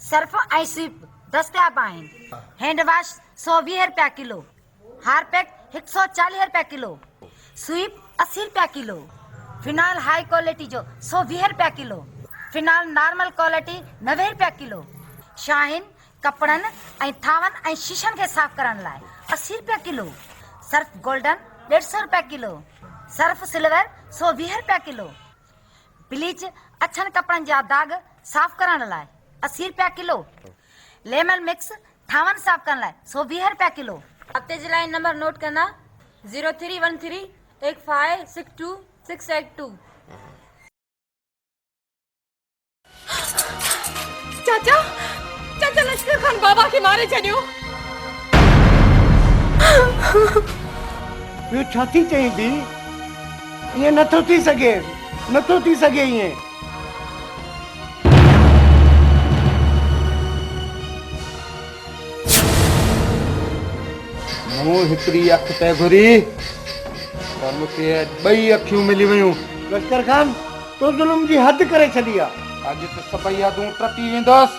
Surf ऐं स्वीप दस्तियाब आहिनि हैंड वॉश 120 रुपया किलो हार्पिक 140 रुपया किलो स्वीप 80 रुपया किलो फिनाइल हाई क्वालिटी जो 120 रुपया किलो फिनाइल नॉर्मल क्वालिटी 90 रुपया किलो शाहीन कपड़नि ऐं थावनि ऐं शीशनि खे साफ़ करण लाइ 80 रुपया किलो सर्फ गोल्डन 150 रुपया किलो, सर्फ सिल्वर 120 रुपया किलो, ब्लीच अछन कपड़न जा दाग साफ करण लाइ 80 रुपया किलो, लेमन मिक्स ठावन साफ करण लाइ 120 रुपया किलो। हफ्ते जी लाइन नंबर नोट करना 03138562 चाचा चाचा लश्कर खान बाबा के मारे छॾियो। ॿियो छा थी चईं थी? ईअं नथो थी सघे, नथो थी सघे ईअं। मूं हिकिड़ी अखि ते घुरी पर मूंखे ॿई अखियूं मिली वियूं। लश्कर खान तो ज़ुल्म जी हद करे छॾी आहे। अॼु त सभई हदूं टपी वेंदसि।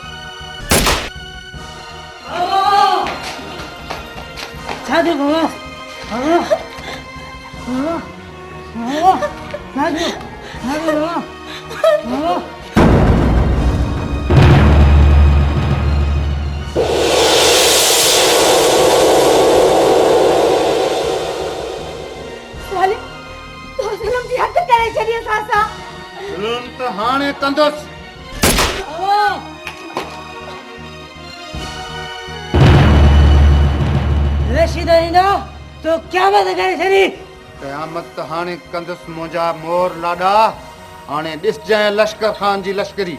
छा थियो बाबा? ज़ुल्म त हाणे कंदुसि। रशीद ईंदा तो क़यामत करे छॾी। क़यामत त हाणे कंदुसि मुंहिंजा मोर लाॾा। हाणे ॾिसजांइ लश्कर खान जी लश्करी।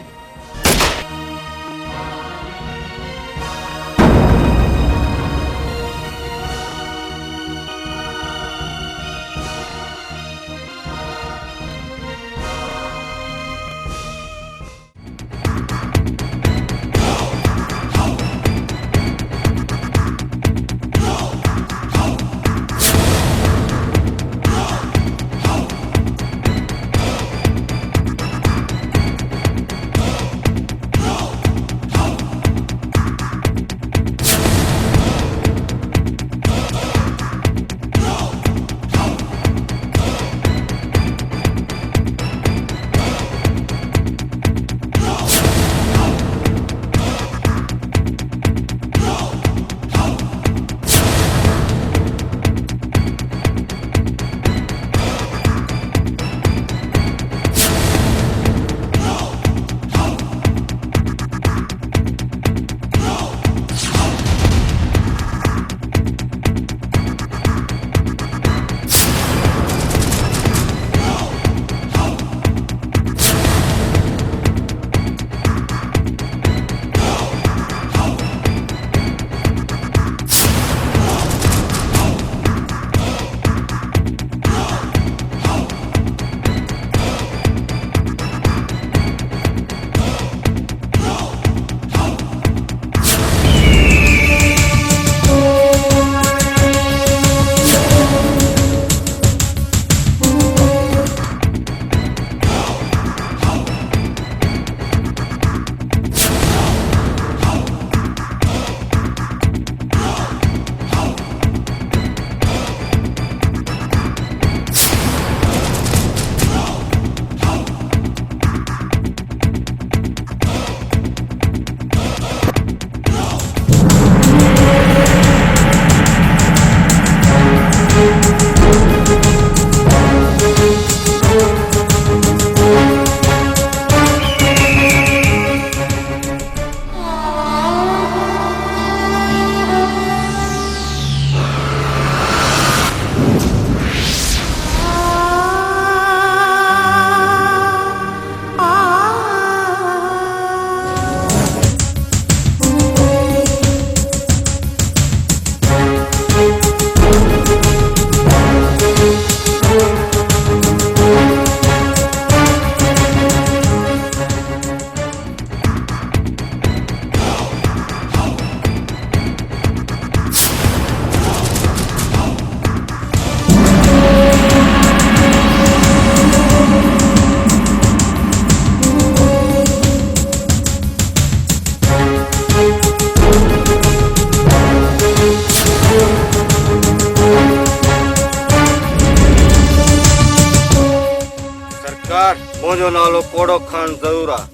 मुंहिंजो नालो कोड़ो खान ज़रूर आहे।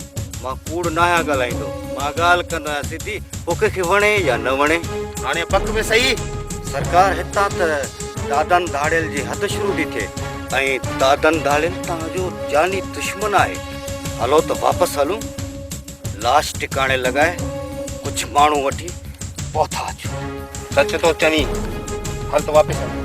मां कूड़ न आहियां ॻाल्हाईंदो, मां ॻाल्हि कंदो आहियां सिधी, पोइ कंहिंखे वणे या न वणे। हाणे पक में सही। सरकार हितां त दादन धाड़ेल जी हद शुरू दी थे ऐं दादन धाड़ेल तव्हांजो जानी दुश्मन आहे। हलो तो वापस हलूं, लाश टिकाणे लगाए कुछ माण्हू वठी पहुता अचूं। सच तो चनी, हल तो वापस हलूं।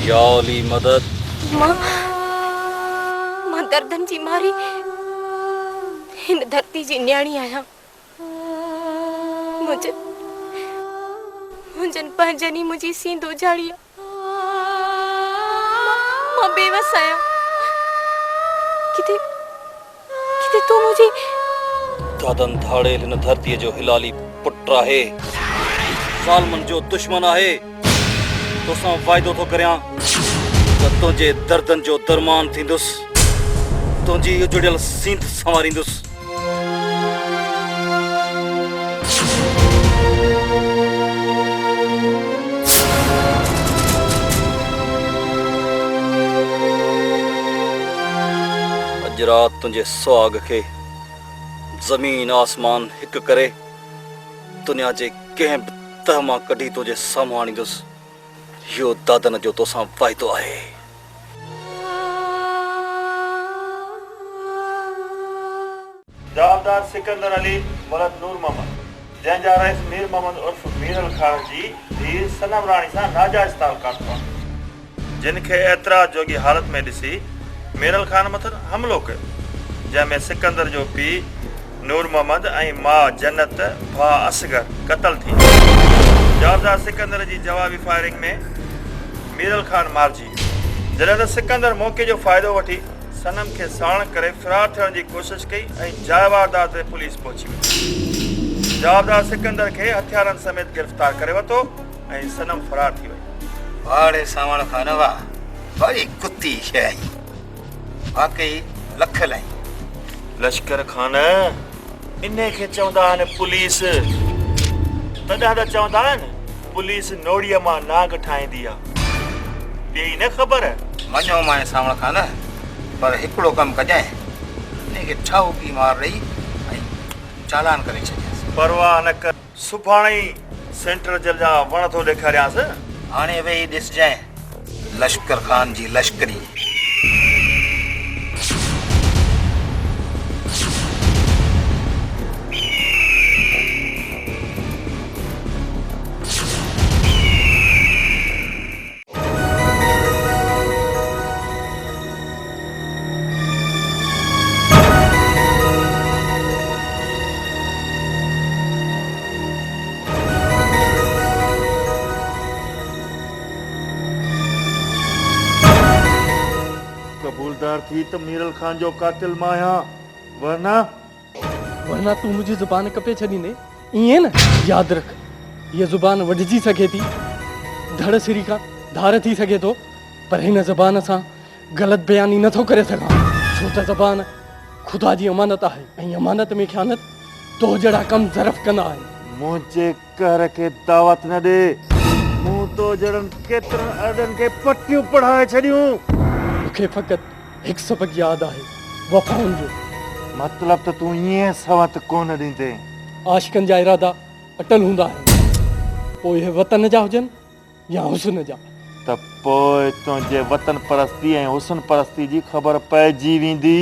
याली मदद। मां दर्दन जी मारी हिन धरती जी न्याणी आहियां। मुंहिंजनि पंहिंजनि ई मुंहिंजी सींद उजाड़ी आहे। मां बेवस आहियां। किथे तूं मुंहिंजी दादन धाड़ेल हिन धरतीअ जो हिलाली पुट आहे, ज़ालिमनि जो दुश्मन आहे। तोसां वाइदो थो करियां त तुंहिंजे दर्दन जो दरमान थींदुसि, तुंहिंजी उजड़ियल सींत संवारींदुसि। अॼु राति तुंहिंजे सुहाग खे ज़मीन आसमान हिकु करे दुनिया जे कंहिं बि तह मां कढी तुंहिंजे साम्हूं आणींदुसि। इहो दादन जो तोसां वाइदो आहे। जवाबदार सिकंदर अली वलद नूर मोहम्मद, जंहिंजा रईस मीर मोहम्मद उर्फ मीरल खान जी धीउ सनम राणी सां नाजाइज़ ताल्लुकात हुआ, जिन खे एतराज़ जोगी हालत में ॾिसी मीरल खान मथां हमलो कयो, जंहिंमें सिकंदर जो पीउ नूर मोहम्मद ऐं माउ जन्नत भाउ असगर क़तल थी। जवाबदार सिकंदर जी जवाबी फायरिंग में मीरल खान मारिजी। जॾहिं त सिकंदर मौक़े जो फ़ाइदो वठी सनम खे साण करे फ़रार थियण जी कोशिश कई ऐं जाइ वारदात ते पुलिस पहुची वई। जवाबदार सिकंदर खे हथियारनि समेत गिरफ़्तार करे वरितो ऐं सनम फ़रार थी वई। वाड़े सावण खान वाह, बड़ी कुत्ती शइ, वाकई लख लाई। लश्कर खान इन खे चवंदा आहिनि पुलिस, तॾहिं त चवंदा आहिनि पुलिस नोड़ीअ मां नाग ठाहींदी आहे। ॿिए न ख़बर मञो मां सावण खान, पर हिकिड़ो कमु कजांइ, इनखे ठाहूकी मार ॾेई ऐं चालान करे छॾियासीं। परवाह न कर, सुभाणे ई सेंट्रल जेल जा वण थो ॾेखारियांसि। हाणे वेही ॾिसजांइ लश्कर खान जी लश्करी। कबूलदार थी त मीरल खान जो कातिल मां आहियां, वरना तू मुंहिंजी ज़ुबान कपे छॾींदे। ईअं न, यादि रख, हीअ ज़ुबान वढिजी सघे थी, धड़ सिरी खां धार थी सघे थो, पर हिन ज़ुबान सां ग़लति बयानी नथो करे सघां, छो त ज़ुबान ख़ुदा जी अमानत आहे ऐं अमानत में ख़यानत तो जहिड़ा कम ज़रफ़ कंदा आहिनि। मुंहिंजे कहर खे दावत न ॾे, मूं तो जहिड़नि केतिरनि अॾनि खे पटियूं पढ़ाए छॾियूं। मूंखे फ़क़ति हिकु सबक़ यादि आहे, वफ़ाउनि जो। मतलब त तूं ईअं सवत कोन ॾींदे। आशिकनि जा इरादा अटल हूंदा आहिनि, पोइ इहे वतन जा हुजनि या हुस्न जा। त पोइ तुंहिंजे वतन परस्ती ऐं हुसन परस्ती जी ख़बर पइजी वेंदी।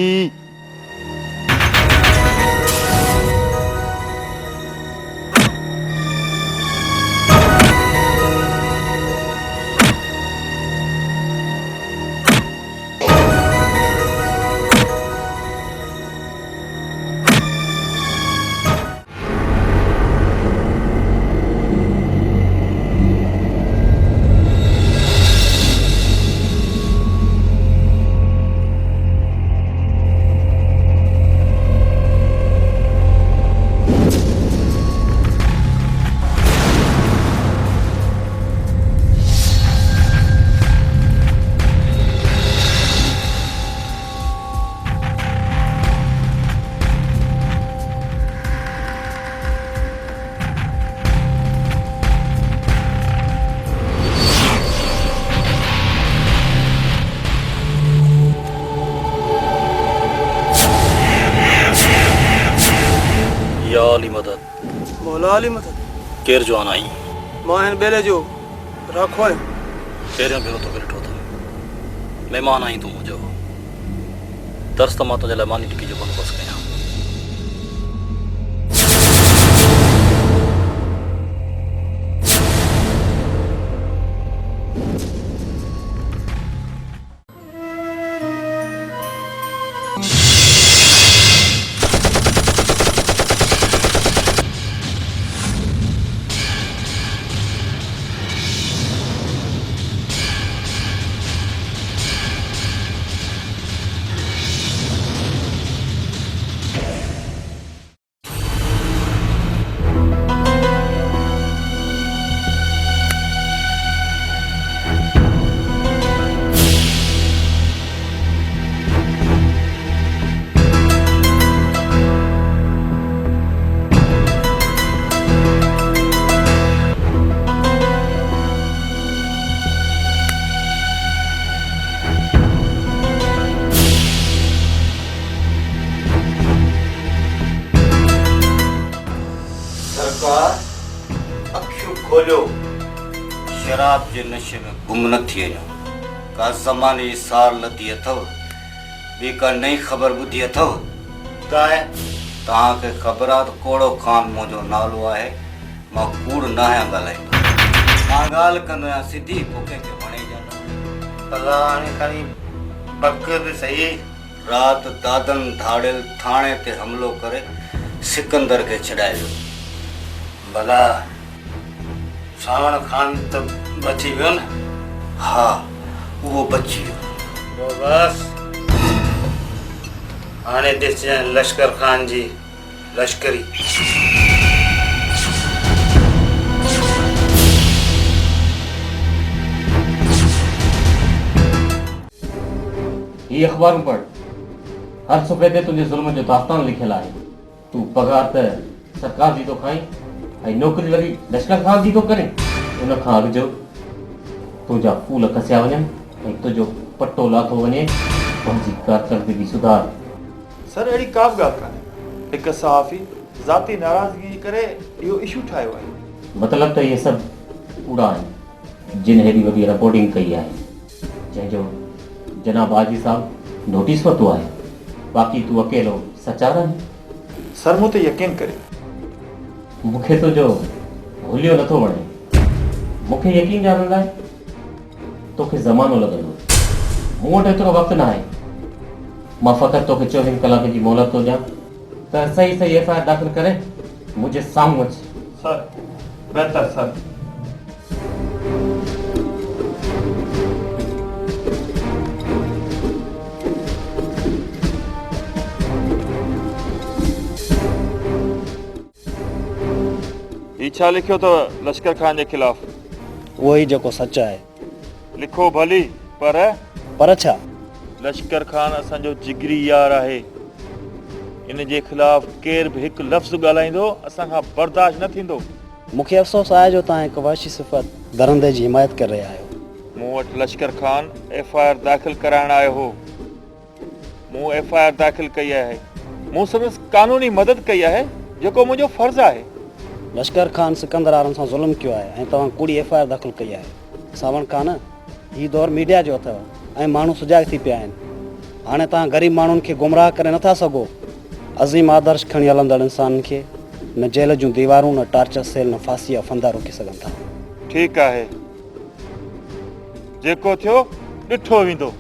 अली मदद मौला अली मदद केर जो आना आई मां हिन बेले जो राखो है पहिरियों भेरो तो ॾिठो अथई महिमान आई तूं मुंहिंजो दर्स त मां तुंहिंजे लाइ मानी टिकी जो बंदोबस्तु कयां। खोलियो शराब जे नशे में गुम न थी वञो। का ज़माने जी सार लधी अथव ॿी का नई ख़बर ॿुधी अथव तव्हांखे ख़बर आहे त कोड़ो ख़ान मुंहिंजो नालो आहे। मां कूड़ न आहियां ॻाल्हाईंदो। मां ॻाल्हि कंदो आहियां सिधी पोइ कंहिंखे वणे ॼाणो हाणे खणी पक बि सही। राति दादन धाड़ियल थाणे ते हमिलो करे सिकंदर खे छॾाए वियो। भला सावण खान त बची वियो न? हा उहो बची वियो। बस हाणे ॾिसजांइ लश्कर खान जी लश्करी। ये अखबार पढ़ हर सुफ़े ते तुंहिंजे ज़ुल्म जो दास्तान लिखियल आहे। तूं पगार त सरकार जी थो खाई ऐं नौकरी लॻी लश्कर खान जी थो करे। उन खां अॻु जो तुंहिंजा फूल कसिया वञनि ऐं तुंहिंजो पटो लाथो वञे। पंहिंजी कारकर्दगी सुधार। सर अहिड़ी का बि ॻाल्हि कान्हे। हिकु सहाफ़ी ज़ाती नाराज़गी जे करे इहो इशू ठाहियो आहे। मतिलबु त इहे सभु कूड़ा आहिनि जिन हेॾी वॾी रिपोर्टिंग कई आहे जंहिंजो जनाब आजी साहब नोटिस वरितो आहे। बाक़ी तूं अकेलो सचार आहीं। सर मूं ते यकीन करे मूंखे तुंहिंजो हुलियो नथो वणे। मूंखे यकीन ॼाणण लाइ तोखे ज़मानो लॻंदो। मूं वटि एतिरो वक़्तु न आहे। मां फ़क़ति तोखे 24 कलाक जी मोहलत थो ॾियां त सही सही एफआईआर दाख़िल करे मुंहिंजे साम्हूं अच। सर बहितर सर। ही छा लिखियो अथव लश्कर खान जे ख़िलाफ़? उहो ई जेको सच आहे। लिखो भली पर छा? लश्कर खान असांजो जिगरी यार आहे। इन जे ख़िलाफ़ केर बि हिकु लफ़्ज़ ॻाल्हाईंदो असांखां बर्दाश्त न थींदो। मूंखे अफ़सोस आहे जो तव्हां हिकु वहशी सिफ़त दरंदे जी हिमायत करे रहिया आहियो। मूं वटि लश्कर खान एफआईआर दाख़िल कराइण आयो हो। मूं एफआईआर दाख़िल कई आहे। मूं संदसि कानूनी मदद कई आहे जेको मुंहिंजो फ़र्ज़ु आहे। लश्कर खान सिकंदर वारनि सां ज़ुल्म कयो आहे ऐं तव्हां कूड़ी एफआईआर दाख़िल कई आहे। सावण खान ही दौर मीडिया जो अथव ऐं माण्हू सुजाग थी पिया आहिनि। हाणे तव्हां ग़रीब माण्हुनि खे गुमराह करे नथा सघो। अज़ीम आदर्श खणी हलंदड़ इंसाननि खे न जेल जूं दीवारूं, न टार्चर सेल, न फांसी या फंदा रोके सघनि था। ठीकु आहे, जेको थियो ॾिठो वेंदो।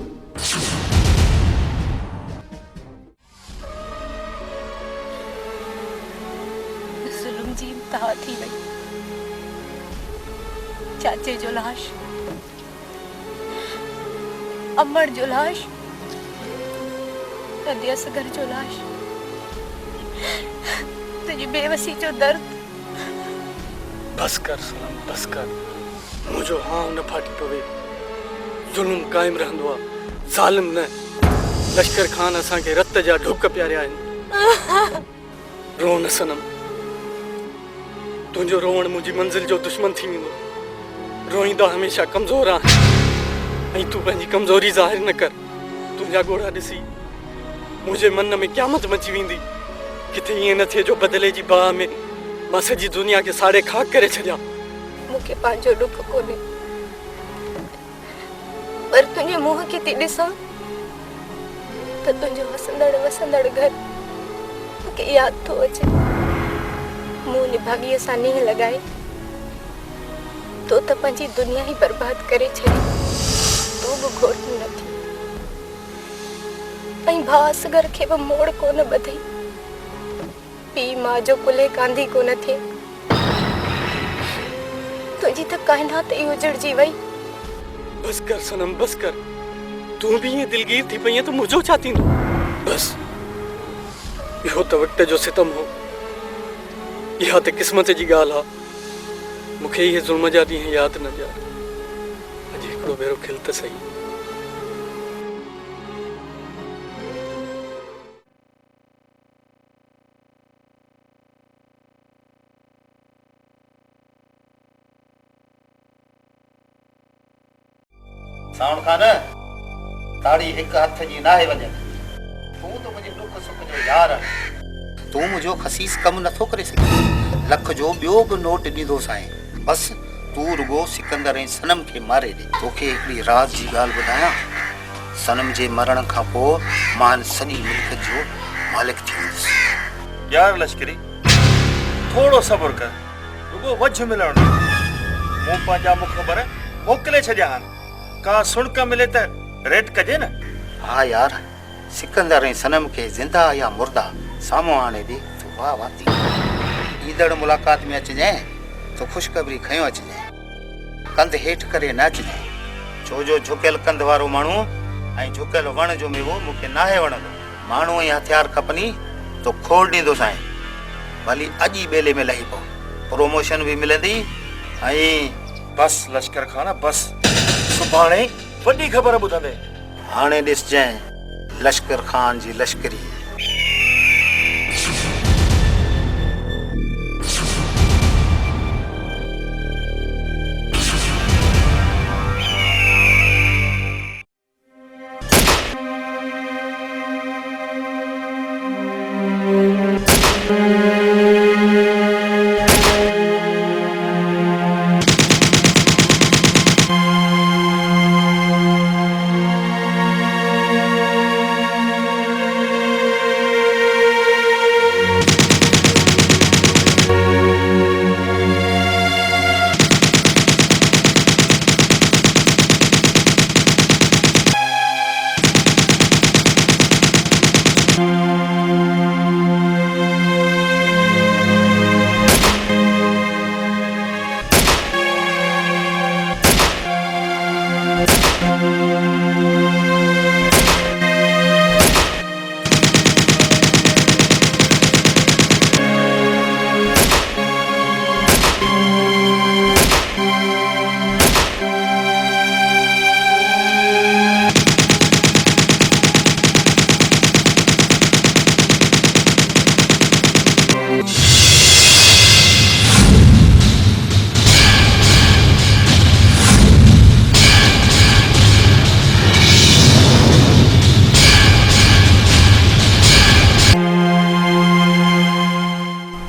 ज़ुल्म जी इंतहा थी वई। चाचे जो लाश, अमर जो लाश, रदी असगर जो लाश, तुझी बेवसी जो दर्द। बस कर सनम, बस कर। मुझो हाँ न फाटी पवे। जुल्म कायम रहंदो आहे, ज़ालिम न। लश्कर खान असांखे रत जा ढुक पियारिया आहिनि। रो न सनम, तुंहिंजो रोअण मुंहिंजी मंज़िल जो दुश्मन थी वेंदो। रोईंदा हमेशह कमज़ोर आहिनि ऐं तूं पंहिंजी कमज़ोरी ज़ाहिर न कर। तुंहिंजा ॻोढ़ा ॾिसी मुंहिंजे मन में क़यामत मची वेंदी। किथे ईअं न थिए जो बदिले जी बाह में मां सॼी दुनिया खे साड़े खाक करे छॾियां। मूंखे पंहिंजो ॾुख कोन्हे, पर तुंहिंजे मुंहं खे थी ॾिसां त तुंहिंजो हसंदड़ वसंदड़ घर मूंखे यादि थो अचे। मूं निभागीअ सां नीह लॻाए तो त पंहिंजी दुनिया ई बर्बाद करे छॾी। तूं बि घोटनी न थी ऐं भाउ असगर खे बि मोड़ कोन ॿधई। पीउ माउ जो कुल्हे कांधी कोन थिए। तुंहिंजी त काइनात ई उजड़जी वई। बस कर सनम, बस कर। तूं भी ईअं दिलगीर थी पई त मुंहिंजो छा थींदो? बस इहो त वक़्त जो सितम हो, इहा त क़िस्मत जी ॻाल्हि आहे। मूंखे इहे ज़ुल्म जा ॾींहं यादि न ॾियार। अॼु हिकिड़ो भेरो खिल त सही। साउंड खान ताड़ी हिकु हथ जी नाहे वञे। तूं त मुंहिंजे दुख सुख जो यार आहीं। तूं मुंहिंजो ख़सीस कमु नथो करे सघीं। लख जो ॿियो बि नोट ॾींदोसि आहीं। बसि तूं रुगो सिकंदर ऐं सनम खे मारे ॾे। तोखे हिकिड़ी राति जी ॻाल्हि ॿुधायां। सनम जे मरण खां पोइ मां सॼी मुल्क जो मालिक थी वेंदुसि। यार लश्करी, थोरो सब्र कर, रुगो वझ मिलण ॾे। मूं पंहिंजा मुख़बर मोकिले छॾिया आहिनि। का सुणक मिले त रेट कजे न। हा यार, सिकंदर ऐं सनम खे ज़िंदा या मुर्दा साम्हूं आणे ॾे त वाह वाह थी। ईंदड़ मुलाक़ात में अचिजांइ तो ख़ुशख़बरी खयों अचिजांइ। कंध हेठि करे न अचिजांइ, छो जो झुकियल कंध वारो माण्हू ऐं झुकियल वण जो मेवो मूंखे नाहे वणंदो। माण्हू ऐं हथियार खपनी तो खोड़ ॾींदोसि आहीं। भली अॼु ई ॿेले में लही पओ, प्रमोशन बि मिलंदी। ऐं बस लश्कर खान, बस सुभाणे वॾी ख़बर ॿुधंदे। हाणे ॾिसजांइ लश्कर खान जी लश्करी।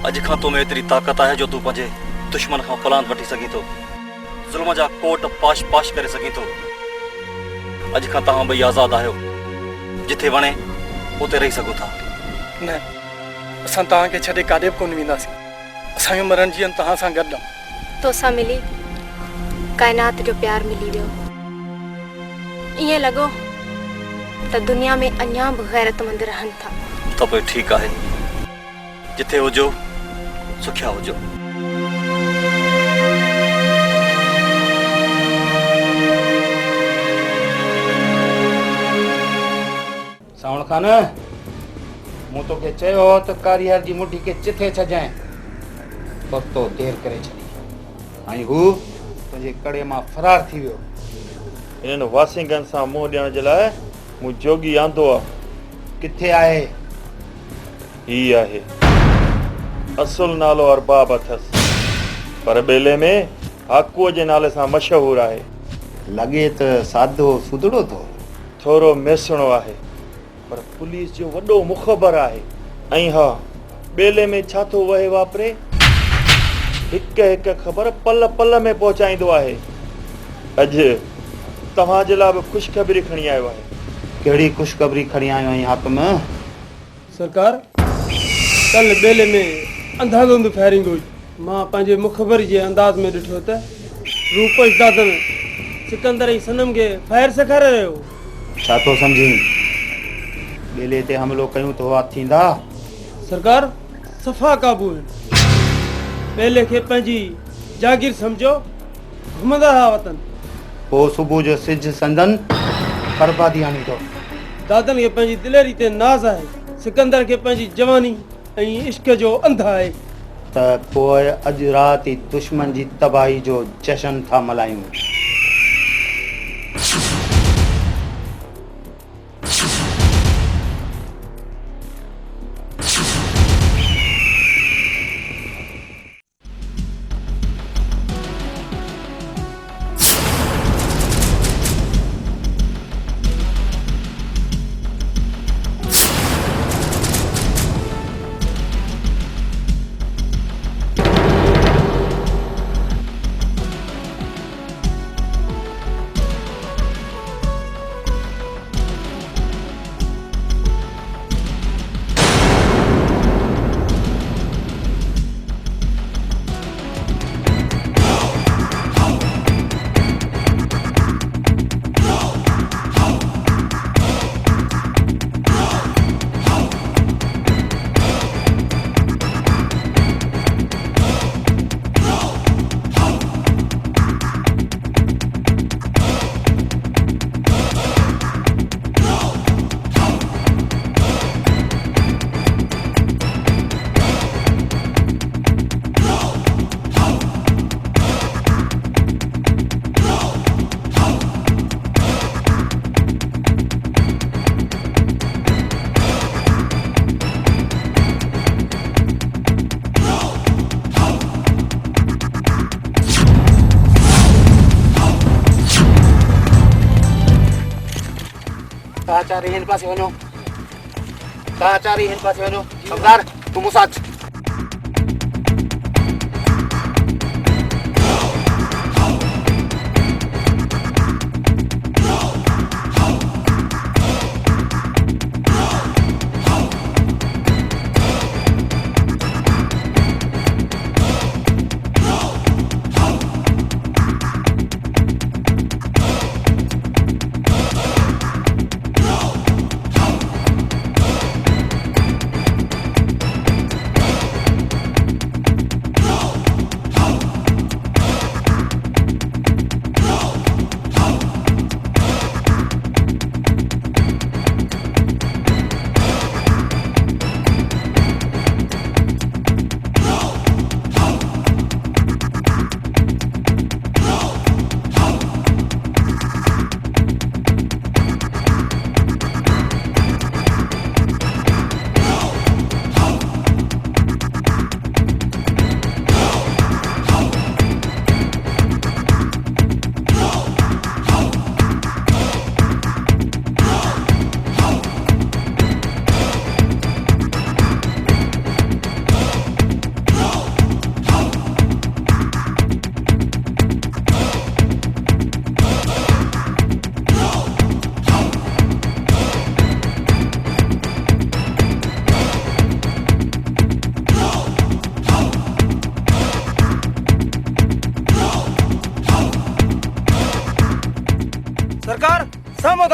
अज खां तो में एतरी ताकत है जो तू पंहिंजे दुश्मन खां फलांद वठी सघीं थो, ज़ुल्म जा कोट पाश पाश करे सघीं थो। अॼु खां तव्हां ॿई आज़ाद आहियो, जिथे वणे उते रही सघो था। न, असां तव्हांखे छॾे काॾे बि कोन वेंदासीं। असांजो मरण जीवन तव्हां सां गॾु आहे। तोसां मिली काइनात जो प्यार मिली वियो। ईअं लॻो त दुनिया में अञा बि गैरतमंद रहनि था। त पोइ ठीकु आहे, जिथे हुजो सुखिया हुजो। सावण खान, मूं तोखे चयो त कारीहर जी मुठी खे चिथे छजाएं, पर तो देर करे छॾी ऐं हू तुंहिंजे कड़े मां फरार थी वियो। इन्हनि वासिंगनि सां मुंहुं ॾियण जे लाइ मूं जोगी आंदो आहे। किथे आहे? ही आहे, असुल नालो अरबाब अथसि, पर ॿेले में हाकूअ जे नाले सां मशहूरु आहे। लॻे त सादो सुधड़ो थोरो मेसणो आहे, पर पुलिस जो वॾो मुख़बर आहे। ऐं हा, ॿेले में छा थो वहे वापरे, हिकु हिकु ख़बर पल पल में पहुचाईंदो आहे। अॼु तव्हांजे लाइ बि ख़ुशख़बरी खणी आयो आहे। कहिड़ी ख़ुशख़बरी खणी आयो आहीं हाकम? सरकार, कल ॿेले में अंधाधुंध फायरिंग हुई। मां पंहिंजे मुख़बर जे अंदाज़ में ॾिठो त रूपश दादन सिकंदर ऐं सनम खे फायर सेखारे रहियो। छा थो सम्झी? ॿेले ते हमिलो कयूं त हुआ थींदा? सरकार, सफ़ा क़ाबू आहिनि। ॿेले खे पंहिंजी जागीर सम्झो, घुमंदा हुआ वतन। पोइ सुबुह जो सिज संदन बर्बादी आणींदो। दादन खे पंहिंजी दिलेरी ते नाज़ आहे, सिकंदर खे पंहिंजी जवानी ऐं इश्क जो अंध आहे। त पोइ अॼु राति ई दुश्मन जी तबाही जो जशन था मल्हायूं। चारी हिन पासे वञो, चारी हिन पासे वञो। सरदार, तूं मूंसां अच।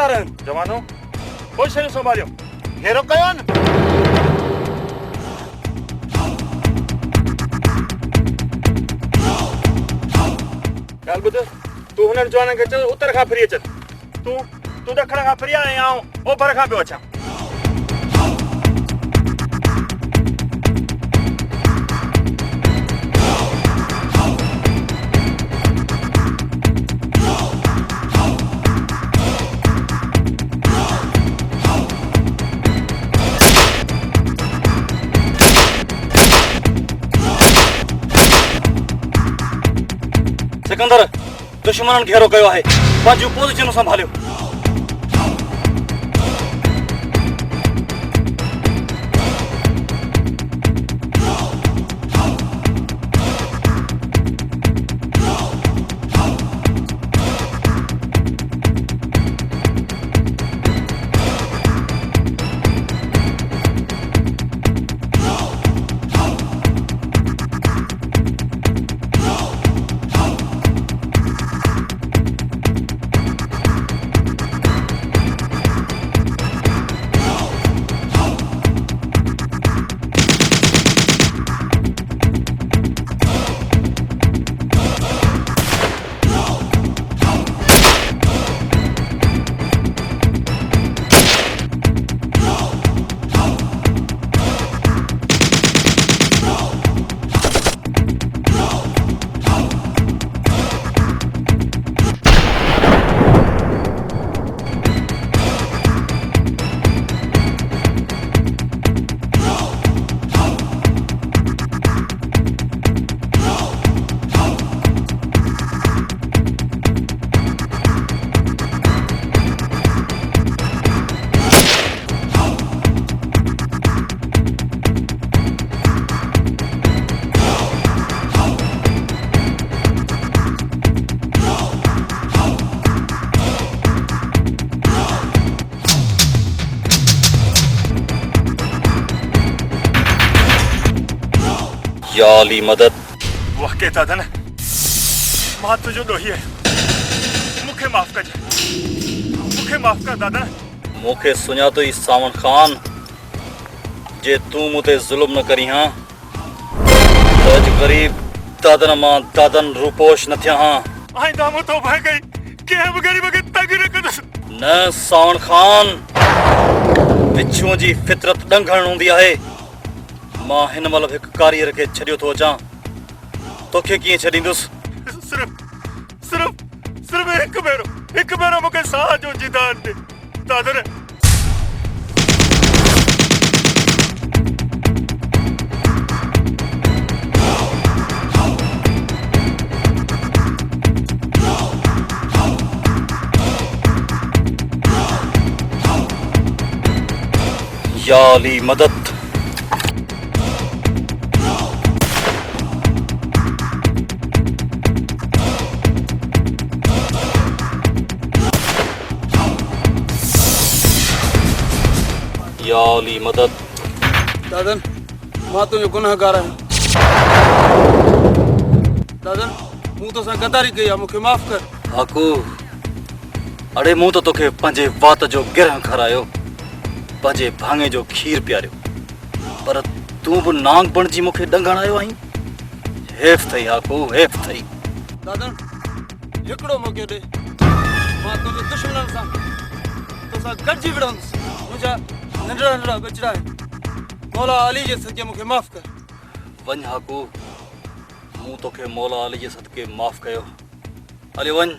सरदार जवानो पोजीशन संभालियो घेरो कयो न ॻाल्हि ॿुध तूं हुननि जवाननि खे चल उत्तर खां फिरी अचनि तूं ॾखण खां फिरी आ ऐं आउं ओभर खां पियो अचां सिकंदर दुश्मन घेरो कयो आहे पंहिंजूं पोज़ीशनूं संभालियो या अली मदद वाक़ई दादा न मां तुंहिंजो ॾोही आहियां मूंखे माफ़ कर दादा न मूंखे सुञातो ई सावन खान जे तूं मूं ते ज़ुल्म न करी हां त अॼु ग़रीब दादन मां दादन रूपोश न थिया हां आइंदा मूं तौबा कई कंहिं बि ग़रीब खे तंग न कंदुसि न सावन खान बिच्छूअ जी फितरत ॾंघण हूंदी आहे मां हिन महिल हिकु कारीगर खे छॾियो थो अचां तोखे कीअं छॾींदुसि सिर्फ़ हिकु भेरो मूंखे साह जो जिदान ॾे दादर या अली मदद या अली मदद दादन मां तुंहिंजो गुनाहगार आहियां दादन मूं तोसां गद्दारी कई आहे मूंखे माफ़ कर हाकू अड़े मूं त तोखे पंहिंजे वात जो गिरह खारायो पंहिंजे भाङे जो खीर पियारियो पर तूं बि नांग बणिजी मूंखे ॾंघण आयो आहीं हेफ़ अथई हाकू हेफ़ अथई दादन हिकिड़ो मौक़ो ॾे मां तुंहिंजे दुश्मननि सां तोसां गॾिजी विढ़ंदुसि मुंहिंजा नंढड़ा बचड़ा आहिनि मौला अली जे सदके मूंखे माफ़ कर वञ हाकू मूं तोखे मौला अली जे सदके माफ़ कयो हले वञ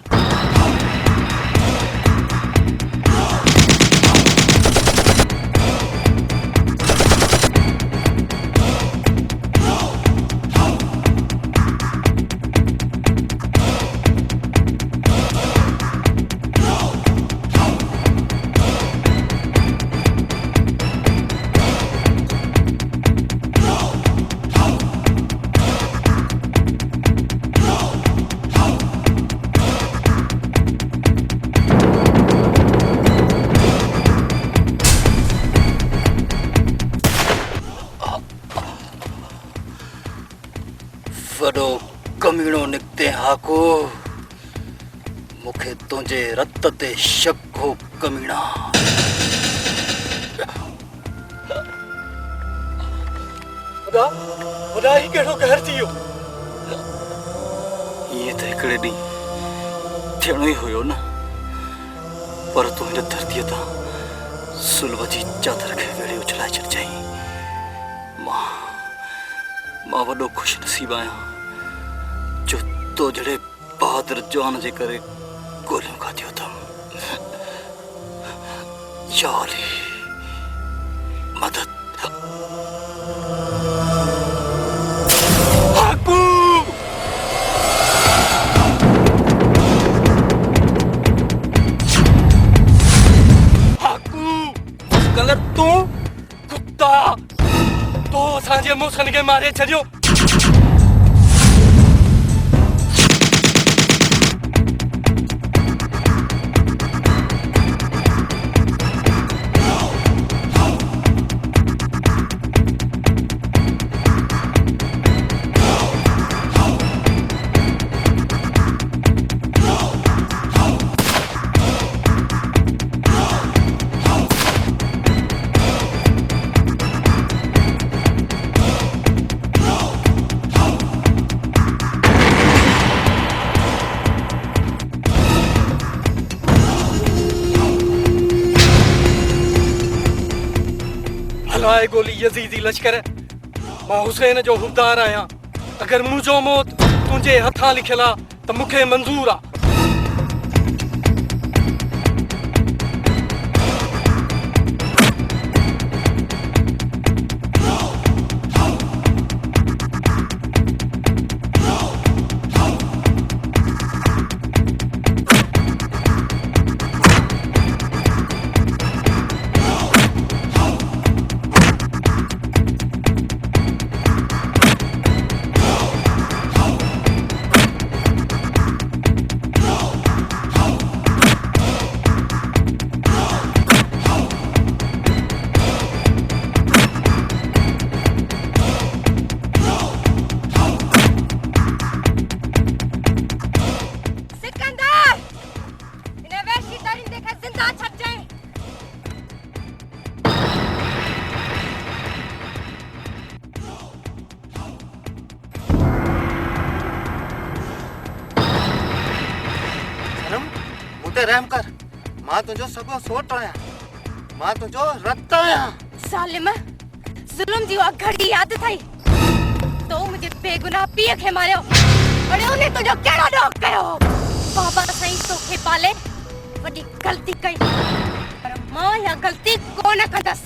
वॾो कमीणो निकिते हाको मूंखे तुंहिंजे रत ते शक हो कमीना। खुदा ही कहिड़ो कहर थी वियो। ईअं त हिकिड़े ॾींहुं थियणो ई हुयो न, पर तूं हिन धरतीअ तां सुल्ह जी चादर खे वेड़े उछलाए छॾिजांइ। मां वॾो ख़ुशि नसीब आहियां जो तो जहिड़े बहादुर जवान जे करे गोलियूं खाधियूं अथमि। या अली मदद। गलत तू कुत्ता तो असांजे मुसन खे मारे छॾियो। हलाए गोली यजीदी लश्कर। मां हुसैन जो हुबदार आहियां। अगर मुंहिंजो मौत तुंहिंजे हथां लिखियल आहे त मूंखे मंज़ूर आहे। रहम कर। मां तुझो सगो सोट आया, मां तुझो रत आया। सालिम जुल्म जी घड़ी याद थई तो मुझे बेगुनाह पीए खे मारियो अरे उन्हें तुझो केड़ो डोक कयो। बाबा सही तोखे पाले वडी गलती कई पर मां या गलती कोन कंदस।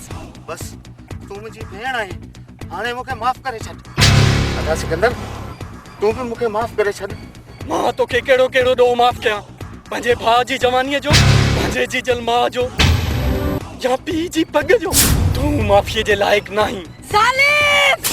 बस तू मुझी भेण आहे, हाणे मुखे माफ करे छॾ। अदा सिकंदर तू भी मुखे माफ करे छॾ। मां तोखे केड़ो केड़ो डो माफ कयां। पंहिंजे भाउ जी जवानीअ जो, पंहिंजे जीजल मां जो या पीउ जी पग जो। तूं माफ़ीअ जे लाइक़ नहीं। सालिम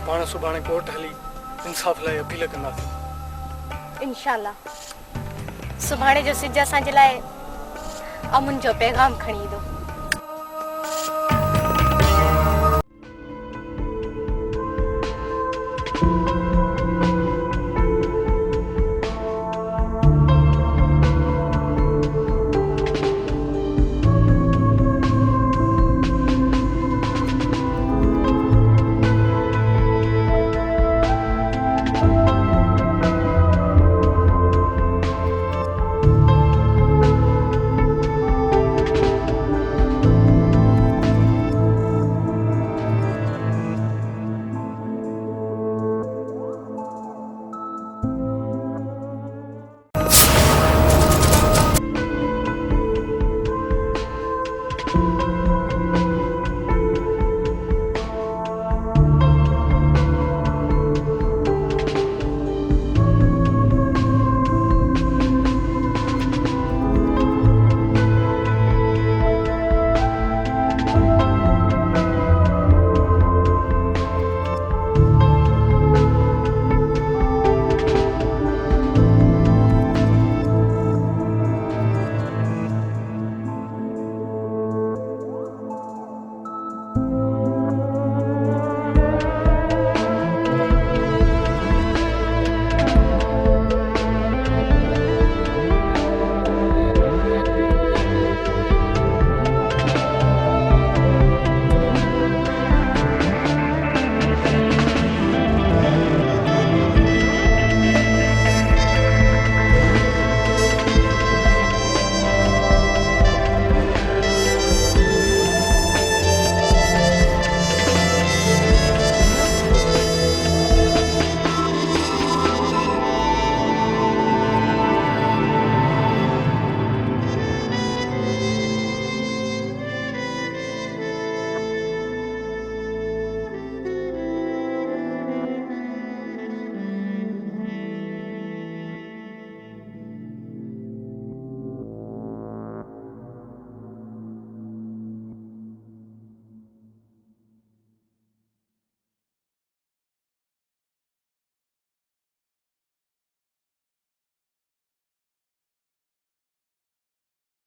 पाण सुभाणे कोर्ट हली इंसाफ़ लाइ अपील कंदासीं। इंशाल्लाह सुभाणे जो सिज असांजे लाइ अमुन जो पैगाम खणी ईंदो।